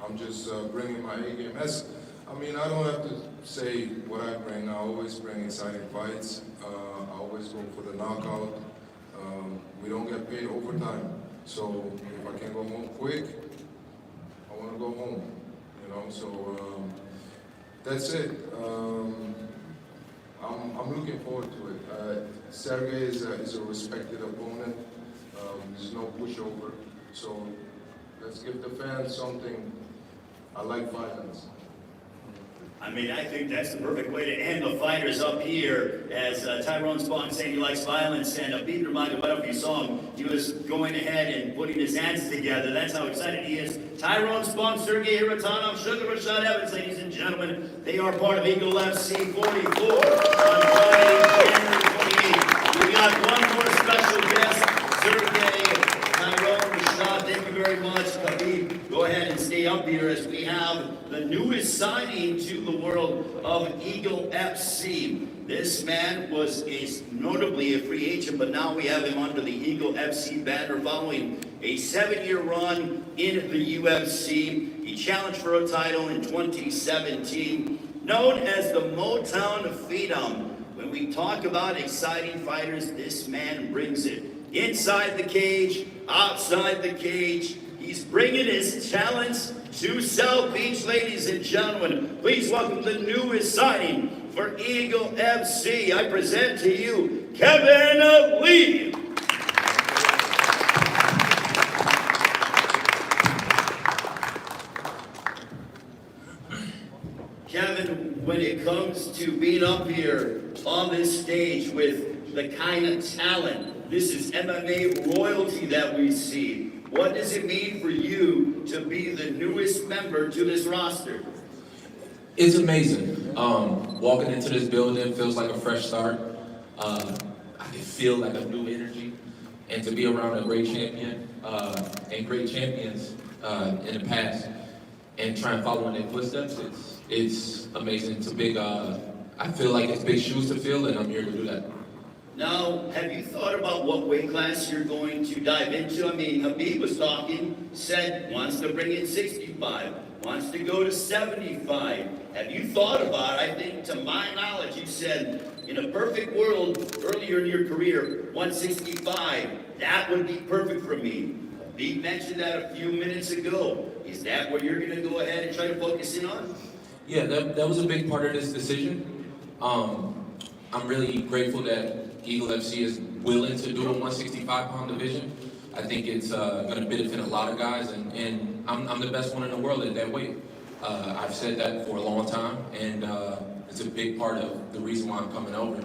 I'm just bringing my A game. I don't have to say what I bring. I always bring exciting fights. I always go for the knockout. We don't get paid overtime. So if I can go home quick, I want to go home. So that's it. I'm looking forward to it. Sergey is a respected opponent. There's no pushover. So let's give the fans something. I like violence. I think that's the perfect way to end the fighters up here, as Tyrone Spong saying he likes violence, and Khabib Nurmagomedov, you saw him, he was going ahead and putting his hands together. That's how excited he is. Tyrone Spong, Sergey Hiratanov, Sugar Rashad Evans, ladies and gentlemen, they are part of Eagle FC 44 on Friday, January 28th. We got one more special guest, Sergey, Tyrone, Rashad, thank you very much. Khabib, go ahead and stay up here as we have the newest signing to the world of Eagle FC. This man was notably a free agent, but now we have him under the Eagle FC banner following a 7-year run in the UFC. He challenged for a title in 2017, known as the Motown Phenom. When we talk about exciting fighters, this man brings it. Inside the cage, outside the cage, he's bringing his talents to South Beach, ladies and gentlemen. Please welcome the newest signing for Eagle FC. I present to you, Kevin Lee. Kevin, when it comes to being up here on this stage with the kind of talent, this is MMA royalty that we see. What does it mean for you to be the newest member to this roster? It's amazing. Walking into this building feels like a fresh start. I can feel like a new energy. And to be around a great champion and great champions in the past and try and follow in their footsteps, it's amazing. It's a big, I feel like it's big shoes to fill, and I'm here to do that. Now, have you thought about what weight class you're going to dive into? Khabib was talking, said wants to bring in 65, wants to go to 75. Have you thought about it? I think, to my knowledge, you said, in a perfect world, earlier in your career, 165, that would be perfect for me. Khabib mentioned that a few minutes ago. Is that what you're going to go ahead and try to focus in on? Yeah, that was a big part of this decision. I'm really grateful that Eagle FC is willing to do a 165-pound division. I think it's going to benefit a lot of guys, and I'm the best one in the world at that weight. I've said that for a long time, and it's a big part of the reason why I'm coming over.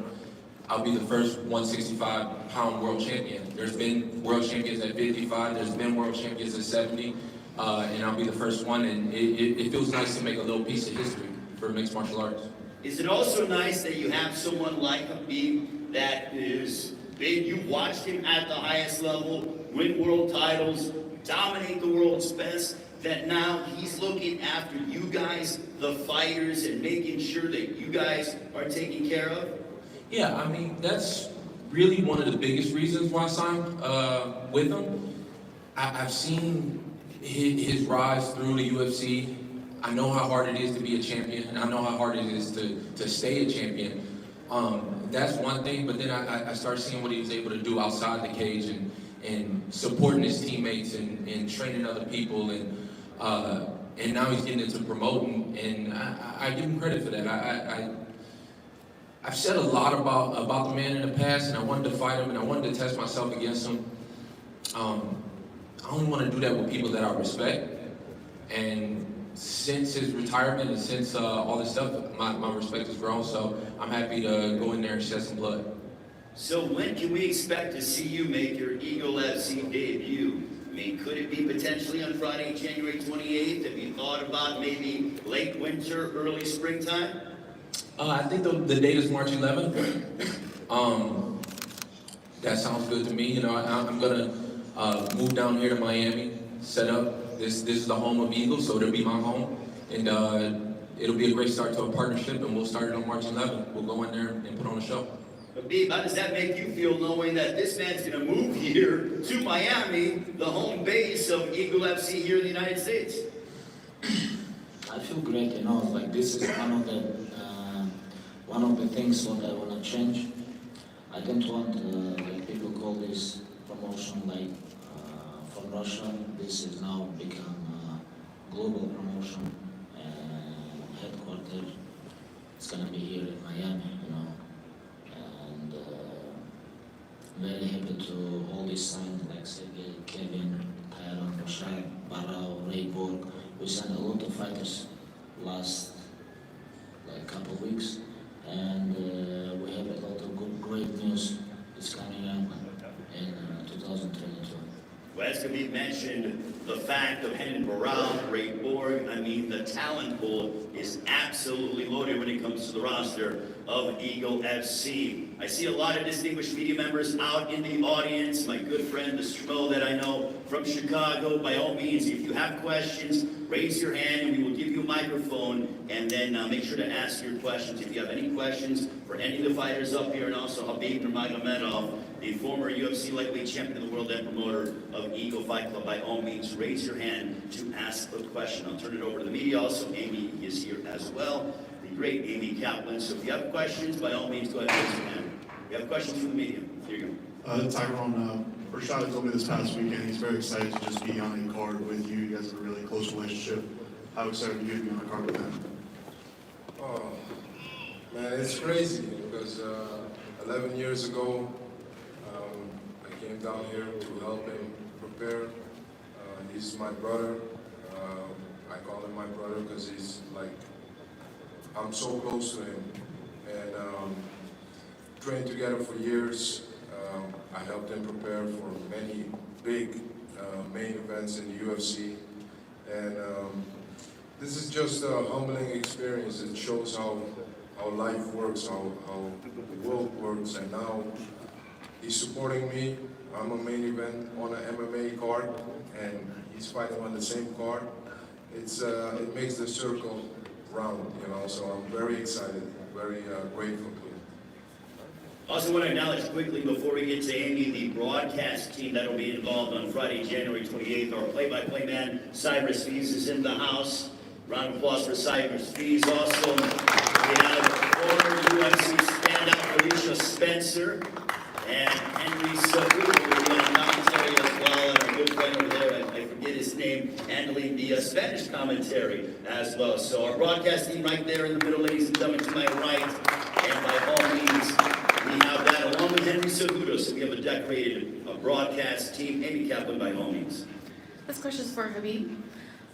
I'll be the first 165-pound world champion. There's been world champions at 55, there's been world champions at 70, and I'll be the first one, and it feels nice to make a little piece of history for mixed martial arts. Is it also nice that you have someone like Khabib that is big? You watched him at the highest level, win world titles, dominate the world's best, that now he's looking after you guys, the fighters, and making sure that you guys are taken care of? Yeah, I mean, that's really one of the biggest reasons why I signed with him. I've seen his rise through the UFC. I know how hard it is to be a champion, and I know how hard it is to stay a champion. That's one thing, but then I started seeing what he was able to do outside the cage and supporting his teammates and training other people, and now he's getting into promoting, and I give him credit for that. I've said a lot about the man in the past, and I wanted to fight him, and I wanted to test myself against him. I only want to do that with people that I respect, and since his retirement and since all this stuff, my respect has grown, so I'm happy to go in there and shed some blood. So when can we expect to see you make your Eagle FC debut? I mean, could it be potentially on Friday, January 28th? Have you thought about maybe late winter, early springtime? I think the date is March 11th. That sounds good to me. You know, I'm gonna move down here to Miami, set up. This is the home of Eagles, so it'll be my home, and it'll be a great start to a partnership. And we'll start it on March 11th. We'll go in there and put on a show. Khabib, how does that make you feel knowing that this man's gonna move here to Miami, the home base of Eagle FC here in the United States? I feel great, you know, like this is one of the things what I want to change. I don't want, like people call this promotion like from Russia. This is now become a global promotion, headquarters. It's gonna be here in Miami, you know, and very happy to all these signs like Sergey, Kevin, Tyron, Rashad, Barao, Ray Borg. We signed a lot of fighters last like couple of weeks, and we have a lot of great news is coming up in 2022. Well, as Khabib mentioned, the fact of Henry Barao, Ray Borg, I mean, the talent pool is absolutely loaded when it comes to the roster of Eagle FC. I see a lot of distinguished media members out in the audience. My good friend, the Schmo that I know from Chicago, by all means, if you have questions, raise your hand and we will give you a microphone, and then make sure to ask your questions. If you have any questions for any of the fighters up here, and also Khabib Nurmagomedov, the former UFC lightweight champion of the world and promoter of Eagle Fight Club, by all means, raise your hand to ask a question. I'll turn it over to the media. Also, Amy is here as well, the great Amy Kaplan. So if you have questions, by all means, go ahead and raise your hand. We have questions from the media. Here you go. Tyrone, Rashad told me this past weekend he's very excited to just be on a card with you. You guys have a really close relationship. How excited are you to be on a card with him? Oh, man, it's crazy because 11 years ago, I came down here to help him prepare. He's my brother. I call him my brother because he's like, I'm so close to him. And trained together for years. I helped him prepare for many big main events in the UFC. And this is just a humbling experience. It shows how life works, how the world works. And now he's supporting me. I'm a main event on an MMA card, and he's fighting on the same card. It makes the circle round, you know, so I'm very excited, very grateful to him. Also want to acknowledge quickly before we get to Amy, the broadcast team that will be involved on Friday, January 28th. Our play-by-play man, Cyrus Fees, is in the house. Round of applause for Cyrus Fees. Also, we have former UFC standout Alicia Spencer and Henry Cejudo will be on commentary as well, and our good friend over there, I forget his name, handling the Spanish commentary as well. So our broadcast team right there in the middle, ladies and gentlemen, to my right, and by all means, we have that along with Henry Cejudo. So we have a decorated broadcast team. Amy Kaplan, by all means. This question is for Khabib.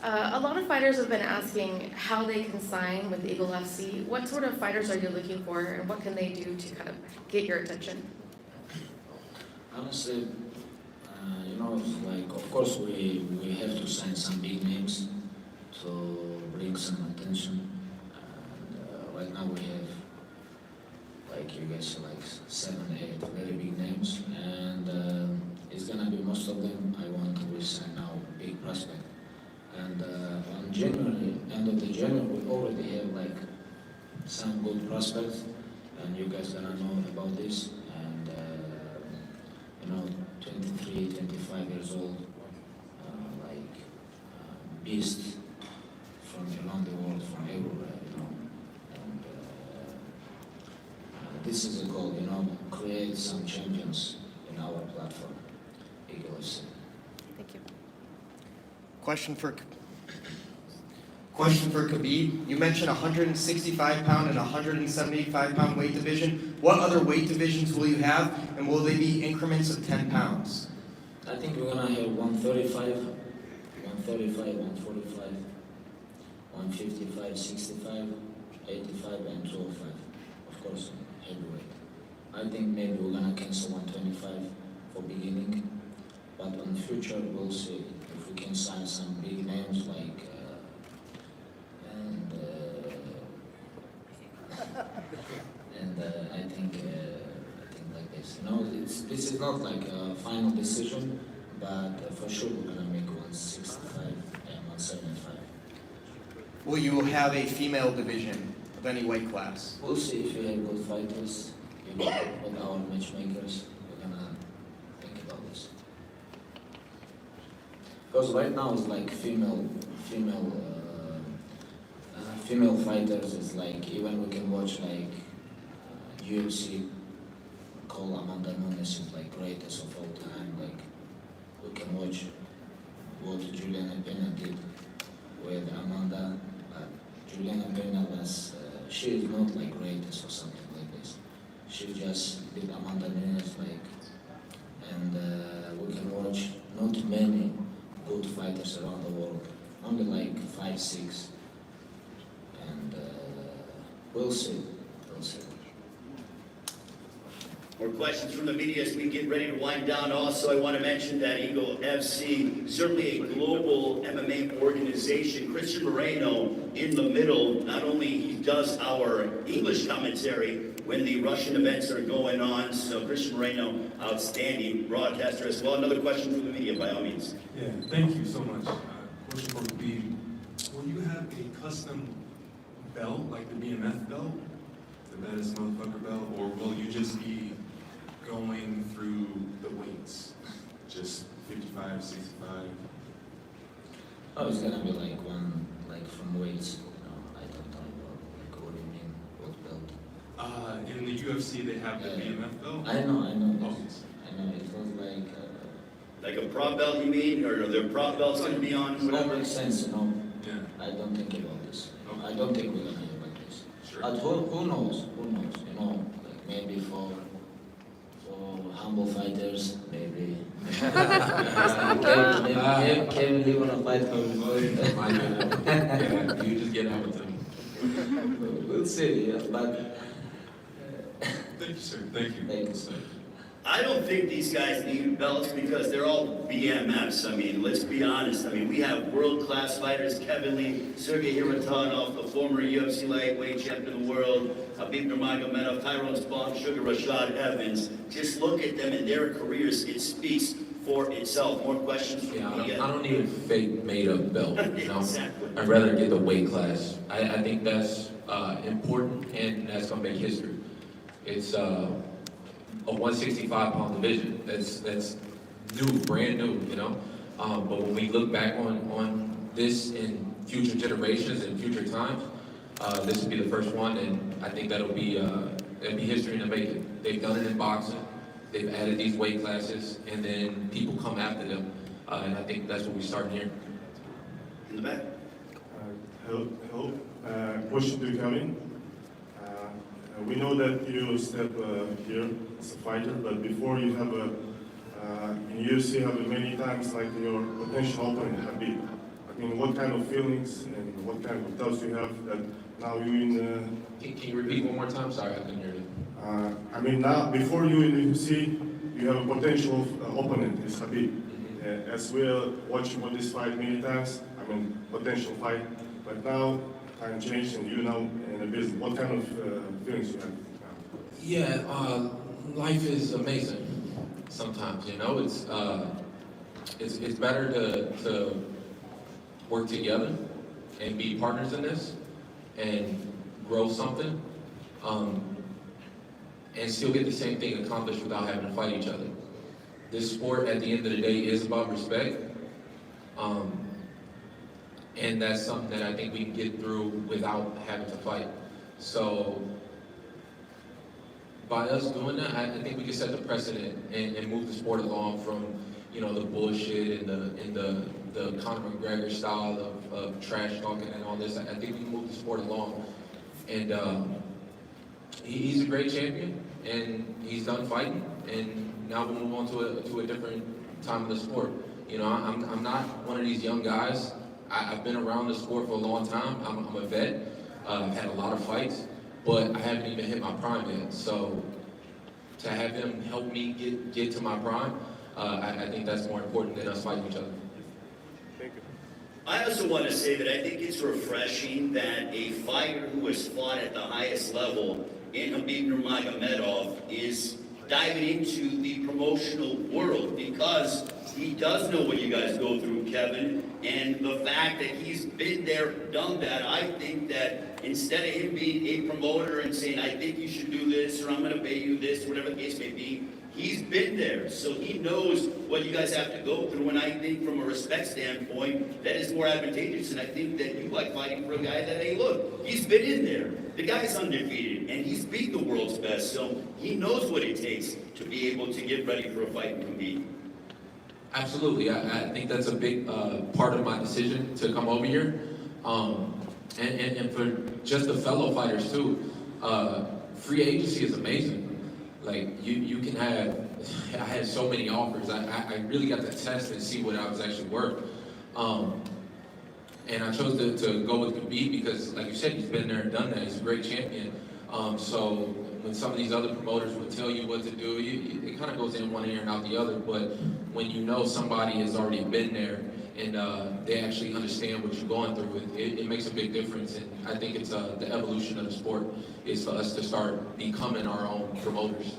A lot of fighters have been asking how they can sign with Eagle FC. What sort of fighters are you looking for, and what can they do to kind of get your attention? Honestly, it's like, of course, we have to sign some big names to bring some attention. And right now we have, like you guys, like 7, 8 very big names, and it's gonna be most of them. I want to sign now big prospect. And on January, end of the January, we already have like some good prospects, and you guys gonna know about this. And 23, 25 years old, beast from around the world, from everywhere, And this is a goal, create some champions in our platform, Eagle FC. Thank you. Question for Khabib. You mentioned 165-pound and 175-pound weight division. What other weight divisions will you have, and will they be increments of 10 pounds? I think we're gonna have 135, 145, 155, 65, 85, and 205. Of course, heavyweight. I think maybe we're gonna cancel 125 for beginning, but in the future we'll see if we can sign some big names like I think like this. This is not like a final decision, but for sure we're gonna make 165 and 175. Will you have a female division of any weight class? We'll see if we have good fighters, with our matchmakers. We're gonna think about this. Because right now it's like female fighters. It's like even we can watch like UFC. Call Amanda Nunes is like greatest of all time. Like we can watch what Juliana Pena did with Amanda. Juliana Pena was she is not like greatest or something like this. She just did Amanda Nunes and we can watch not many good fighters around the world. Only like 5, 6, and we'll see. More questions from the media as we get ready to wind down. Also, I want to mention that Eagle FC, certainly a global MMA organization. Christian Moreno in the middle. Not only he does our English commentary when the Russian events are going on. So Christian Moreno, outstanding broadcaster as well. Another question from the media, by all means. Yeah, thank you so much. Question for Khabib. Will you have a custom belt, like the BMF belt, the baddest motherfucker belt, or will you just be going through the weights, just 55, 65? Oh, it's gonna be like one, like from weights. I don't know what do you mean, what belt? In the UFC, they have the BMF belt. I know. Oh. I know. It was like. Like a prop belt, you mean, or are there prop belts going to be on? It makes sense, Yeah. I don't think about this. Okay. I don't think we're gonna have like this. Sure. But who knows? Like maybe for humble fighters, maybe. Kevin Lee wanna fight for Yeah, you just get out with them. We'll see, yeah, but. Thank you, sir. Thank you. Thank you, sir. I don't think these guys need belts because they're all BMFs. I mean, let's be honest. I mean, we have world-class fighters, Kevin Lee, Sergey Hiratonov, the former UFC lightweight champion of the world, Khabib Nurmagomedov, Tyrone Spong, Sugar Rashad Evans. Just look at them and their careers. It speaks for itself. More questions from Yeah, the I don't need a fake made-up belt, Exactly. I'd rather get the weight class. I think that's important, and that's gonna make history. It's a 165-pound division. That's new, brand new, But when we look back on this in future generations and future times, this will be the first one, and I think that'll be history in the making. They've done it in boxing. They've added these weight classes, and then people come after them, and I think that's what we start here. In the back. Hello. Question to come in. We know that you step here as a fighter, but before you have in UFC have many times like your potential opponent Khabib. But I mean, what kind of feelings and what kind of doubts you have that now you in? Can you repeat one more time? Sorry, I couldn't hear you. I mean, now before you in the UFC, you have a potential opponent, is Khabib. As we're watching on this fight many times, I mean, potential fight. But now, time changed, and you now in a business. What kind of feelings you have now? Yeah, life is amazing. Sometimes, you know, it's better to work together and be partners in this and grow something, and still get the same thing accomplished without having to fight each other. This sport, at the end of the day, is about respect, and that's something that I think we can get through without having to fight. So, by us doing that, I think we can set the precedent and move the sport along from, you know, the bullshit and the Conor McGregor style of trash talking and all this. I think we can move the sport along. And he's a great champion, and he's done fighting, and now we'll move on to a different time of the sport. You know, I'm not one of these young guys. I've been around the sport for a long time. I'm a vet. I've had a lot of fights, but I haven't even hit my prime yet. So to have him help me get to my prime, I think that's more important than us fighting each other. Thank you. I also want to say that I think it's refreshing that a fighter who has fought at the highest level in Khabib Nurmagomedov is diving into the promotional world, because he does know what you guys go through, Kevin, and the fact that he's been there, done that. I think that instead of him being a promoter and saying, I think you should do this, or I'm going to pay you this, whatever the case may be, he's been there, so he knows what you guys have to go through, and I think from a respect standpoint, that is more advantageous, and I think that you like fighting for a guy that, hey, look, he's been in there. The guy's undefeated, and he's beat the world's best, so he knows what it takes to be able to get ready for a fight and compete. Absolutely, I think that's a big part of my decision to come over here, and for just the fellow fighters too. Free agency is amazing. Like you can have. I had so many offers. I really got to test and see what I was actually worth. And I chose to go with Khabib because, like you said, he's been there and done that. He's a great champion. So when some of these other promoters would tell you what to do, it kind of goes in one ear and out the other. But when you know somebody has already been there and they actually understand what you're going through, it makes a big difference. And I think it's the evolution of the sport is for us to start becoming our own promoters.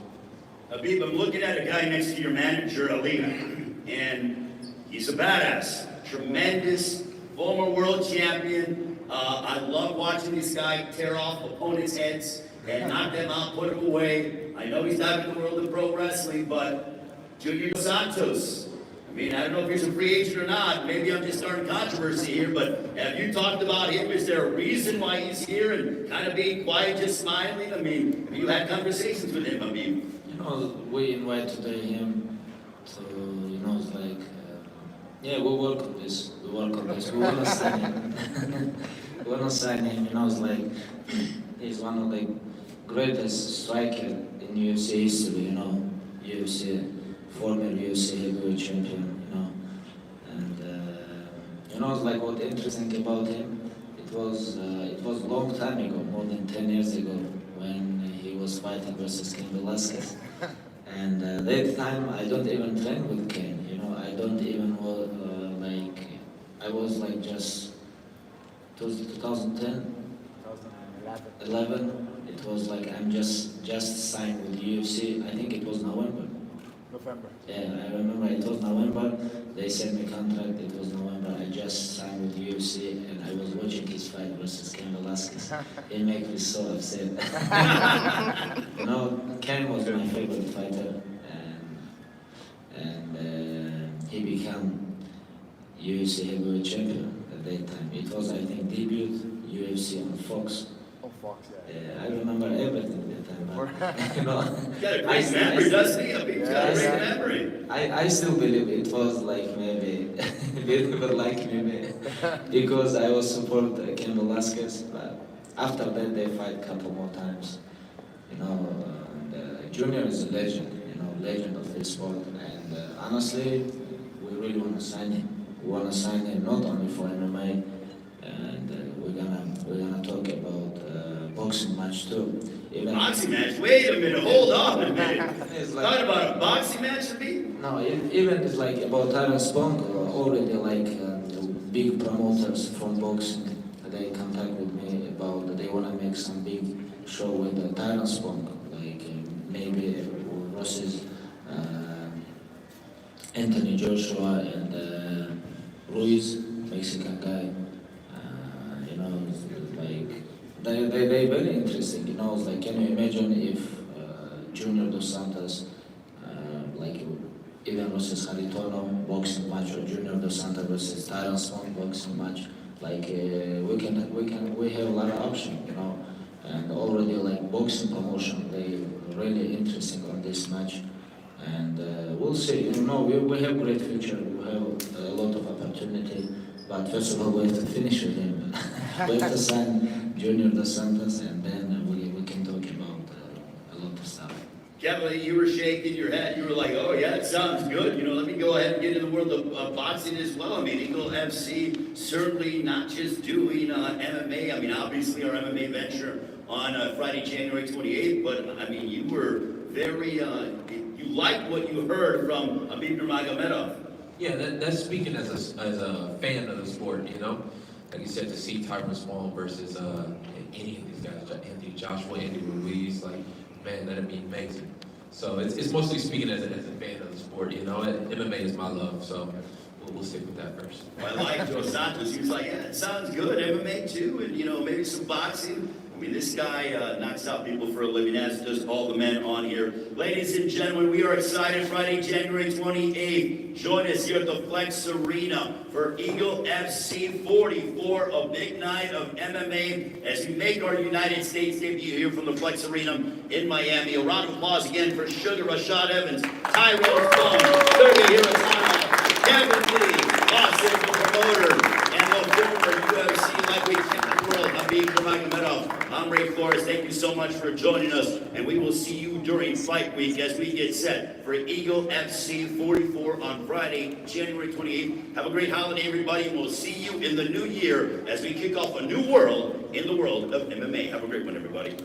Khabib, I'm looking at a guy next to your manager, Alina, and he's a badass, tremendous, former world champion. I love watching this guy tear off opponents' heads and knock them out, put them away. I know he's not in the world of pro wrestling, but Junior Dos Santos, I mean, I don't know if he's a free agent or not. Maybe I'm just starting controversy here, but have you talked about him? Is there a reason why he's here and kind of being quiet, just smiling? I mean, have you had conversations with him, Khabib? You know, we invited him to, you know, it's like, yeah, we work on this. We work on this. We want to sign him. We want to sign him. You know, it's like he's one of the greatest strikers in UFC history. You know, UFC, former UFC heavyweight champion. You know, and you know, it's like what interesting about him. It was a long time ago, more than 10 years ago, when he was fighting versus Cain Velasquez. And that time, I don't even train with Cain. You know, I don't even like. I was like just 2010, 11. It was like I'm just signed with UFC. I think it was November. Yeah, I remember it was November. They sent me contract. It was November. I just signed with UFC, and I was watching his fight versus Cain Velasquez. It made me so upset. You know, Cain was my favorite fighter, and he became UFC heavyweight champion at that time. It was, I think, debut UFC on Fox. Oh, Fox, yeah. Yeah, I remember everything that time. But, you know, He's got a great memory, doesn't he? He's got a great memory. I still believe it was like maybe a little bit like maybe because I was support Cain Velasquez, but after that they fight a couple more times. You know, Junior is a legend. You know, legend of this sport, and honestly, we really want to sign him. we wanna sign him not only for MMA, and we're gonna talk about boxing match too. Even Boxing match? Wait a minute, hold on a minute. It's like- Talking about a boxing match to me? No, even it's like about Tyrone Spong, already like the big promoters from boxing, they contact with me about they wanna make some big show with Tyrone Spong, like maybe versus Anthony Joshua and Ruiz, Mexican guy. You know, like they very interesting. You know, it's like can you imagine if Junior Dos Santos, like even versus Haritono boxing match or Junior Dos Santos versus Tyrone Spong boxing match, like we have a lot of options, you know, and already like boxing promotion, they really interesting on this match, and we'll see. You know, we have great future, we have a lot of opportunity, but first of all we have to finish with him. We have to sign Junior Dos Santos, and then we can talk about a lot of stuff. Kevin, you were shaking your head. You were like, oh, yeah, it sounds good. You know, let me go ahead and get in the world of boxing as well. I mean, Eagle FC certainly not just doing MMA. I mean, obviously our MMA venture on Friday, January 28th. But, I mean, you were very, you liked what you heard from Khabib Nurmagomedov. Yeah, that's speaking as a fan of the sport, you know? Like you said, to see Tyrone Spong versus any of these guys, Anthony Joshua, Andy Ruiz, like, man, that'd be amazing. So it's mostly speaking as a fan of the sport, you know. MMA is my love, so we'll stick with that first. I like Dos Santos. He was like, yeah, it sounds good. MMA too, and you know, maybe some boxing. I mean, this guy knocks out people for a living, as does all the men on here. Ladies and gentlemen, we are excited. Friday, January 28th. Join us here at the Flex Arena for Eagle FC 44, a big night of MMA as we make our United States debut here from the Flex Arena in Miami. A round of applause again for Sugar Rashad Evans, Tyrone Spong, Sergey Hirotano, Kevin Lee, Austin, the promoter, and the former UFC lightweight champion of the world, Khabib Nurmagomedov. I'm Ray Flores. Thank you so much for joining us, and we will see you during fight week as we get set for Eagle FC 44 on Friday, January 28th. Have a great holiday, everybody, and we'll see you in the new year as we kick off a new world in the world of MMA. Have a great one, everybody.